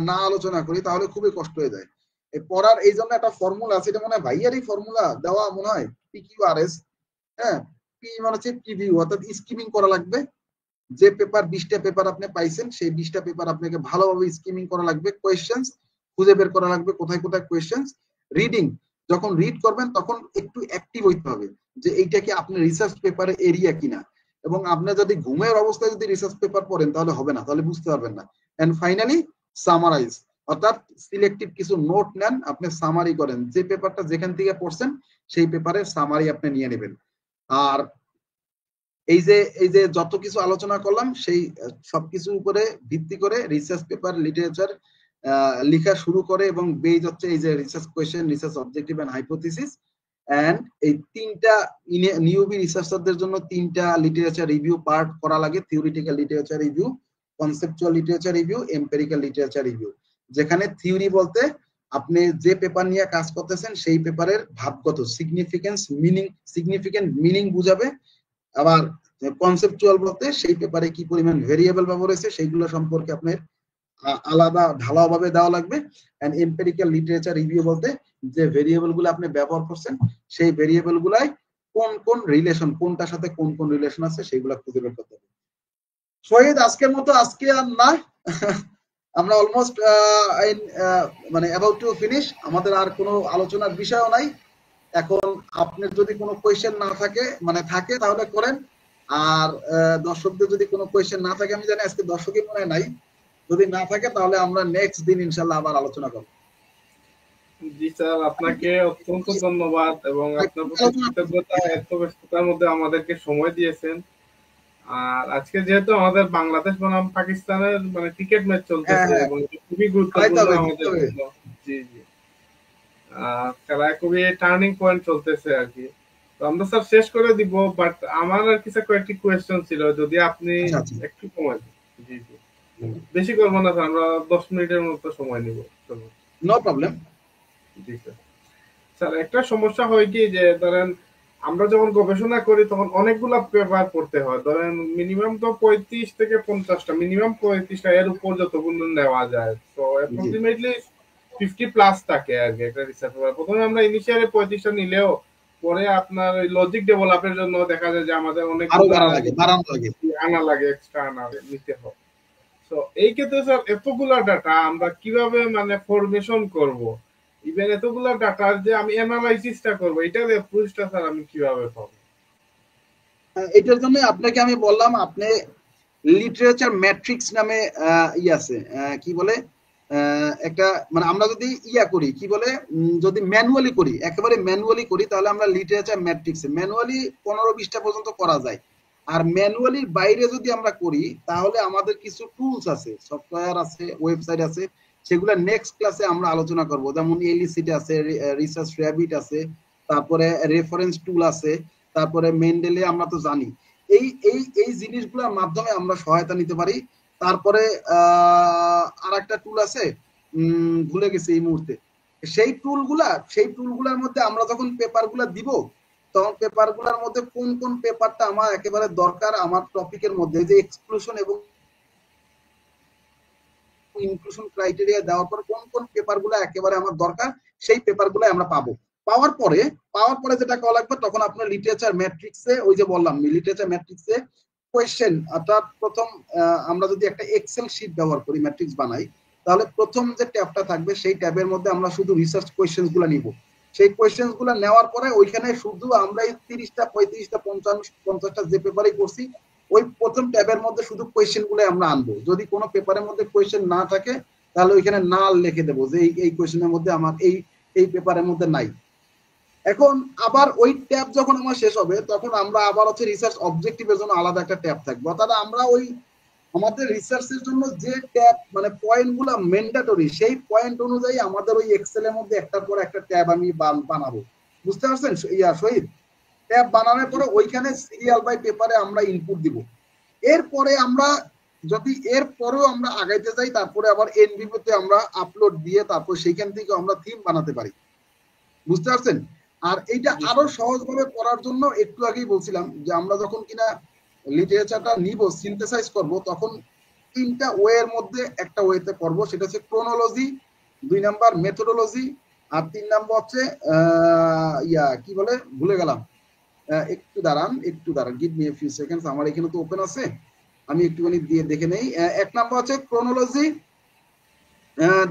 Speaker 2: না আলোচনা করি তাহলে খুবই কষ্ট হয়ে যায়। এই পড়ার এই জন্য একটা ফর্মুলা আছে, এটা মনে হয় ভাইয়ারই ফর্মুলা দেওয়া মনে হয়, PQRS। হ্যাঁ, পি মানে হচ্ছে প্রিভিউ, অর্থাৎ স্কিমিং করা লাগবে। যে পেপার 20টা পেপার আপনি পাইছেন সেই 20টা পেপার আপনাকে ভালোভাবে স্কিমিং করা লাগবে, কোয়েশ্চেন্স খুঁজে বের করা লাগবে কোথায় কোথায় কোয়েশ্চেন্স। রিডিং, যখন রিড করবেন তখন একটু অ্যাক্টিভ হইতে হবে যে এইটা কি আপনার রিসার্চ পেপারে এরিয়া কিনা। এবং আপনি যদি ঘুমের অবস্থায় যদি রিসার্চ পেপার পড়েন তাহলে হবে না, তাহলে বুঝতে পারবেন না। এন্ড ফাইনালি সামারাইজ, অর্থাৎ সিলেক্টিভ কিছু নোট নেন, আপনি সামারি করেন, যে পেপারটা যেখান থেকে পড়ছেন সেই পেপারের সামারি আপনি নিয়ে নেবেন। আর এই যে যত কিছু আলোচনা করলাম সেই সবকিছুর উপরে ভিত্তি করে রিসার্চ পেপার লিটারেচার লেখা শুরু করে, এবং বেজ হচ্ছে এই যে research question, research objective and hypothesis. And এই তিনটা নিউবি রিসার্চারদের জন্য 3টা লিটারেচার রিভিউ পার্ট করা লাগে, theoretical literature review, conceptual literature review, empirical literature review. যেখানে থিওরি বলতে আপনি যে পেপার নিয়ে কাজ করতেছেন সেই পেপারের ভাবগত সিগনিফিকেন্ট মিনিং বুঝাবে। আবার কনসেপচুয়াল বলতে সেই পেপারে কি পরিমাণ ভেরিয়েবল ব্যবহার হয়েছে সেইগুলো সম্পর্কে আপনার আলাদা ঢালাওভাবে দেওয়া লাগবে। এন্ড এম্পিরিক্যাল লিটারেচার রিভিউ বলতে যে ভেরিয়েবল গুলো আপনি ব্যবহার করছেন সেই ভেরিয়েবল গুলাই কোন কোন রিলেশন, কোনটার সাথে কোন কোন রিলেশন আছে সেইগুলো খুঁজে বের করতে হবে। শহীদ, আজকের মতো আজকে আর না, আমরা অলমোস্ট মানে অ্যাবাউট টু ফিনিশ, আমাদের আর কোনো আলোচনার বিষয়ও নাই। এখন আপনার যদি কোনো কোয়েশ্চেন না থাকে, মানে থাকে তাহলে করেন, আর দর্শকদের যদি কোনো কোয়েশ্চেন না থাকে, আমি জানি আজকে দর্শকই মনে নাই, যদি না থাকে তাহলে আমরা নেক্সট দিন ইনশাল্লাহ আবার আলোচনা করব।
Speaker 1: জি স্যার, আপনাকে অত্যন্ত ধন্যবাদ এবং আপনার প্রতি কৃতজ্ঞতা, এত ব্যস্ততার মধ্যে আমাদেরকে সময় দিয়েছেন। আর আজকে যেহেতু আমাদের বাংলাদেশ বনাম পাকিস্তানের মানে ক্রিকেট ম্যাচ চলতেছে এবং খুবই গুরুত্বপূর্ণ আমাদের জন্য। জি জি, খেলায় খুবই টার্নিং পয়েন্ট চলতেছে আর কি। তো আমরা স্যার শেষ করে দিব, বাট আমার আর কিছু কয়েকটি কোয়েশ্চেন ছিল, যদি আপনি একটু সময় দেন। জি জি, বেশি করবো না স্যার, আমরা 10 মিনিটের মতো সময় নিব।
Speaker 2: No problem.
Speaker 1: জি স্যার। স্যার একটা সমস্যা হয় কি, যে ধরেন আমরা যখন গবেষণা করি তখন অনেকগুলা পেপার পড়তে হয়, ধরেন মিনিমাম তো 35 থেকে 50টা, মিনিমাম 35টা, এর উপর যতগুলো নেওয়া যায়। তো অ্যাপ্রক্সিমেটলি 50+ থাকে আর কি একটা রিসার্চ পেপার। প্রথমে আমরা ইনিশিয়ালি 35টা নিলেও পরে আপনার ওই লজিক ডেভেলপের জন্য দেখা যায় যে আমাদের
Speaker 2: আরো
Speaker 1: অনেকগুলা
Speaker 2: বাড়ানো লাগে।
Speaker 1: আনা লাগে, এক্সট্রা আনা নিতে হয়। তো এই ক্ষেত্রে স্যার এতগুলা ডাটা আমরা কিভাবে মানে ফরমেশন করব? ইভেন এতগুলা ডাটার যে আমি অ্যানালাইসিসটা করব, এটার অ্যাপ্রোচটা স্যার আমি কিভাবে পাবো?
Speaker 2: এটার জন্য আপনাকে আমি বললাম, আপনি লিটারেচার ম্যাট্রিক্স নামে আছে, কি বলে, একটা মানে আমরা যদি করি, কি বলে, যদি ম্যানুয়ালি করি, একেবারে ম্যানুয়ালি করি, তাহলে আমরা লিটারেচার ম্যাট্রিক্সে ম্যানুয়ালি 15-20টা পর্যন্ত করা যায়। আর ম্যানুয়ালির বাইরে যদি আমরা করি, তাহলে আমাদের কিছু টুলস আছে, সফটওয়্যার আছে, ওয়েবসাইট আছে, সেগুলো নেক্সট ক্লাসে আমরা আলোচনা করব। যেমন এলিসিটি আছে, রিসার্চ র্যাবিট আছে, তারপরে রেফারেন্স টুল আছে, তারপরে মেন্ডেলে আমরা তো জানি। এই এই এই জিনিসগুলোর মাধ্যমে আমরা সহায়তা নিতে পারি। তারপরে আর একটা টুল আছে, ভুলে গেছি এই মুহূর্তে। সেই টুলগুলোর মধ্যে আমরা যখন পেপারগুলো দিব, তখন পেপারগুলোর মধ্যে কোন কোন পেপারটা আমার একেবারে দরকার আমার টপিকের মধ্যে, যে এক্সক্লুশন এবং ইনক্লুশন ক্রাইটেরিয়া দেওয়ার পর কোন কোন পেপারগুলো একেবারে আমার দরকার, সেই পেপারগুলো আমরা পাবো। পাওয়ার পরে যেটা করা লাগবে, তখন আপনার লিটারেচার ম্যাট্রিক্সে, ওই যে বললাম লিটারেচার ম্যাট্রিক্সে কোয়েশ্চেন, অর্থাৎ প্রথম আমরা যদি একটা এক্সেল শিট ব্যবহার করি, ম্যাট্রিক্স বানাই, তাহলে প্রথম যে ট্যাবটা থাকবে সেই ট্যাবের মধ্যে আমরা শুধু রিসার্চ কোয়েশ্চেন গুলো নিব। সেই কোয়েশ্চেন গুলো নেওয়ার পরে ওইখানে শুধু আমরা এই 30টা 35টা 50টা যে পেপারই করছি, ওই প্রথম ট্যাবের মধ্যে শুধু কোয়েশ্চেন গুলো আমরা আনবো। যদি কোনো পেপারের মধ্যে কোয়েশ্চেন না থাকে, তাহলে ওইখানে না লিখে দেবো যে এই কোয়েশ্চেনের মধ্যে আমার এই পেপারের মধ্যে নাই। এখন আবার ওই ট্যাব যখন আমার শেষ হবে, তখন আমরা আবার হচ্ছে রিসার্চ অবজেক্টিভের জন্য আলাদা একটা ট্যাব থাকবে। অর্থাৎ আমরা ওই আমাদের রিসার্চের জন্য যে ট্যাব মানে পয়েন্ট গুলা ম্যান্ডেটরি, সেই পয়েন্ট অনুযায়ী আমাদের ওই এক্সেলের মধ্যে একটার পর একটা ট্যাব আমি বানাবো। বুঝতে পারছেন শহীদ? ট্যাব বানানোর পরে ওইখানে সিরিয়াল বাই পেপারে আমরা ইনপুট দিব। এরপরে আমরা যদি এরপরেও আমরা আগাইতে যাই, তারপরে আবার এনভিভিতে আমরা আপলোড দিয়ে তারপর সেইখান থেকে আমরা থিম বানাতে পারি। বুঝতে পারছেন? আর এইটা আরো সহজভাবে করার জন্য একটু আগেই বলছিলাম যে আমরা যখন কিনা লিটারেচারটা নিব, সিনথেসাইজ করব, তখন 3টা ওয়ের মধ্যে একটা ওয়েতে করব। সেটা হচ্ছে ক্রোনোলজি, 2 নাম্বার মেথোডোলজি, আর 3 নাম্বার হচ্ছে কি বলে, ভুলে গেলাম। একটু দাঁড়ান, give me a few seconds. আমার এখানে তো ওপেন আছে, আমি একটুখানি দিয়ে দেখে নেই। 1 নাম্বার হচ্ছে ক্রোনোলজি,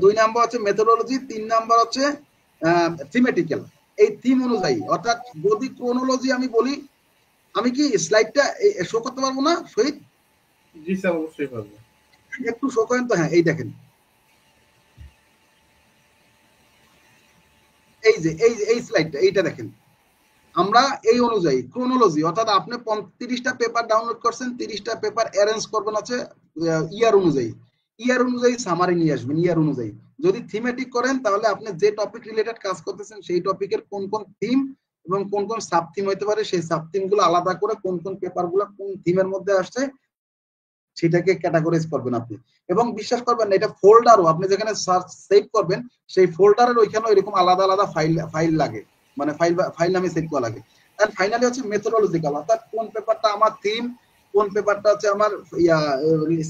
Speaker 2: 2 নাম্বার হচ্ছে মেথোডোলজি, 3 নাম্বার হচ্ছে থিমেটিক্যাল। এই থিম অনুযায়ী, অর্থাৎ যদি ক্রোনোলজি আমি বলি, আমি কি স্লাইডটা শো করতে পারবো না শহীদ?
Speaker 1: জি স্যার, অবশ্যই পারবো।
Speaker 2: একটু শো করেন তো। হ্যাঁ, এই দেখেন, এই স্লাইডটা, এইটা দেখেন। আমরা এই অনুযায়ী ক্রোনোলজি, অর্থাৎ আপনি 30টা পেপার ডাউনলোড করছেন, 30টা পেপার অ্যারেঞ্জ করবেন হচ্ছে ইয়ার অনুযায়ী সামারি নিয়ে আসবেন। ইয়ার অনুযায়ী যদি থিমেটিক করেন, তাহলে আপনি যে টপিক রিলেটেড কাজ করতেছেন সেই টপিকের কোন কোন থিম এবং কোন কোন সাব থিম হইতে পারে, সেই সাব থিম গুলো আলাদা করে কোন কোন পেপার গুলো কোন থিমের মধ্যে আসছে সেটাকে ক্যাটাগরাইজ করবেন আপনি। এবং বিশ্বাস করবেন না, এটা ফোল্ডারও আপনি যেখানে সার্চ সেভ করবেন, সেই ফোল্ডারের ওইখানে এরকম আলাদা আলাদা ফাইল লাগে, মানে ফাইল নামে সেভ করা লাগে। এন্ড ফাইনালি হচ্ছে মেথোডোলজিক্যাল, অর্থাৎ কোন পেপারটা আমার থিম, কোন পেপারটা হচ্ছে আমার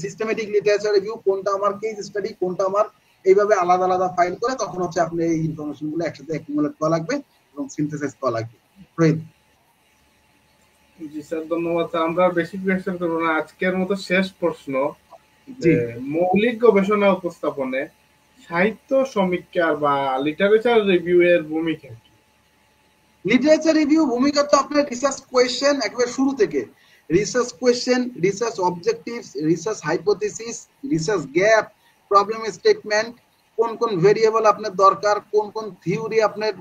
Speaker 2: সিস্টেমেটিক লিটারেচার রিভিউ, কোনটা আমার কেস স্টাডি, কোনটা আমার, এইভাবে আলাদা আলাদা ফাইল করে তখন হচ্ছে আপনি এই ইনফরমেশন গুলো একসাথে অ্যাকুমুলেট করা লাগবে এবং সিনথেসাইজ করা লাগবে।
Speaker 1: জি স্যার, ধন্যবাদ স্যার। আমরা বেশি কোয়েশ্চেন করব না। আজকের মতো শেষ প্রশ্ন, যে মৌলিক গবেষণা উপস্থাপনে সাহিত্য সমীক্ষা বা লিটারেচার রিভিউ এর ভূমিকা কি?
Speaker 2: লিটারেচার রিভিউ ভূমিকা তো আপনার রিসার্চ কোয়েশ্চেন, একেবারে শুরু থেকে research question, research objectives, research hypothesis, research gap, problem statement, কোন কোন ভেরিয়েবল আপনার দরকার, কোন কোন থিওরি আপনার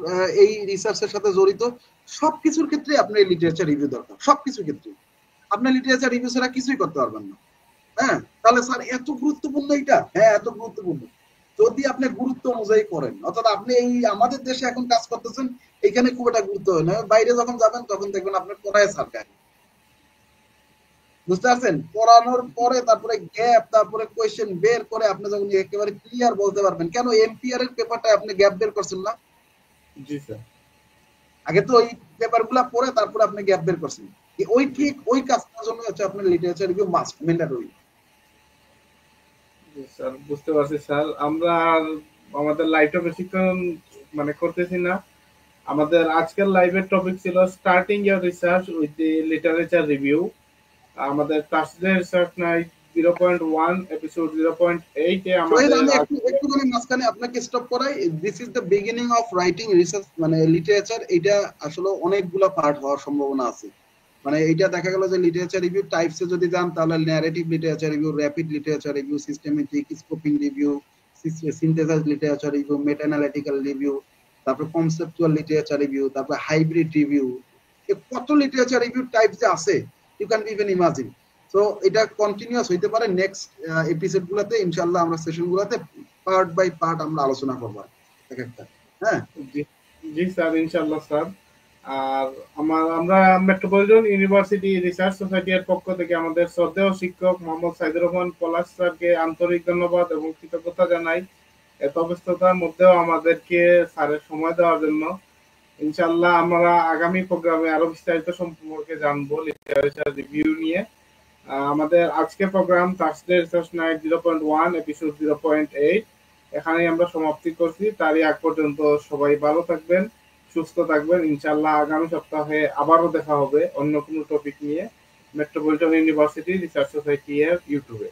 Speaker 2: এই রিসার্চের সাথে জড়িত, সবকিছুর ক্ষেত্রে আপনার লিটারেচার রিভিউ দরকার। সবকিছুর ক্ষেত্রে আপনার লিটারেচার রিভিউ ছাড়া কিছুই করতে পারবেন না। হ্যাঁ, তাহলে স্যার এত গুরুত্বপূর্ণ এটা? হ্যাঁ, এত গুরুত্বপূর্ণ যদি আপনি গুরুত্ব অনুযায়ী করেন। অর্থাৎ আপনি এই আমাদের দেশে এখন কাজ করতেছেন, এখানে খুব একটা গুরুত্ব হয় না, বাইরে যখন যাবেন তখন দেখবেন আপনার পড়ায় সরকার। বুঝতে পারছেন? পড়ানোর পরে তারপরে গ্যাপ, তারপরে কোয়েশ্চেন বের করে আপনি যখন একেবারে ক্লিয়ার বলতে পারবেন। কেন এমপিআর এর পেপারটা আপনি গ্যাপ বের করছেন না?
Speaker 1: জি স্যার।
Speaker 2: আগে তো ওই পেপারগুলো পড়ে তারপরে আপনি গ্যাপ বের করছেন। ওই ঠিক ওই কাজটার জন্য হচ্ছে আপনার লিটারেচার রিভিউ মাস্ট, ম্যান্ডেটরি।
Speaker 1: জি স্যার, বুঝতে পারছি স্যার। আমরা আমাদের লাইভটা বেশিক্ষণ মানে করতেছি না। আমাদের আজকের লাইভের টপিক ছিল starting year research with the literature review. আমাদের টাস্কডে রিসার্চ নাইট 0.1 এপিসোড 0.8 এ
Speaker 2: শহীদ,
Speaker 1: আমাদের
Speaker 2: আমি
Speaker 1: আজকে
Speaker 2: একটুখানি মাঝখানে আপনাকে স্টপ করাই। This is the beginning of writing research মানে লিটারেচার। এটা আসলে অনেকগুলা পার্ট হওয়ার সম্ভাবনা আছে। মানে এটা দেখা গেল যে লিটারেচার রিভিউ টাইপসে যদি যান তাহলে narrative literature review, rapid literature review, systematic, scoping review, synthesize literature review, meta analytical review, তারপর কনসেপচুয়াল লিটারেচার রিভিউ, তারপর হাইব্রিড রিভিউ। কত লিটারেচার রিভিউ টাইপ যে আছে, ইউ ক্যান ইভেন ইমাজিন। তো এটা কন্টিনিউয়াস হইতে পারে। নেক্সট এপিসোড গুলাতে ইনশাআল্লাহ আমরা সেশন গুলাতে পার্ট বাই পার্ট আমরা আলোচনা করবো এক একটা। হ্যাঁ,
Speaker 1: জি জি স্যার, ইনশাআল্লাহ স্যার। আর আমরা মেট্রোপলিটন ইউনিভার্সিটি রিসার্চ সোসাইটি এর পক্ষ থেকে আমাদের শ্রদ্ধেয় শিক্ষক মোহাম্মদ সাইদুর রহমান পলাশ স্যারকে আন্তরিক ধন্যবাদ এবং কৃতজ্ঞতা জানাই এত ব্যস্ততার মধ্যেও আমাদেরকে স্যারের সময় দেওয়ার জন্য। ইনশাআল্লাহ আমরা আগামী প্রোগ্রামে আরো বিস্তারিত সম্পর্কে জানবো লিটারেচার রিভিউ নিয়ে। আমাদের আজকের program Thursday research night 0.1 episode 0.8 এখানেই আমরা সমাপ্তি করছি। তারই আগ পর্যন্ত সবাই ভালো থাকবেন, সুস্থ থাকবেন। ইনশাআল্লাহ আগামী সপ্তাহে আবারও দেখা হবে অন্য কোনো টপিক নিয়ে মেট্রোপলিটন ইউনিভার্সিটি রিসার্চ সোসাইটি এর ইউটিউবে।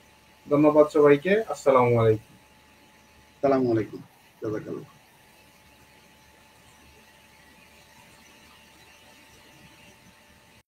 Speaker 1: ধন্যবাদ সবাইকে। আসসালামু আলাইকুম।
Speaker 2: আসসালামু আলাইকুম। জাযাকাল্লাহ।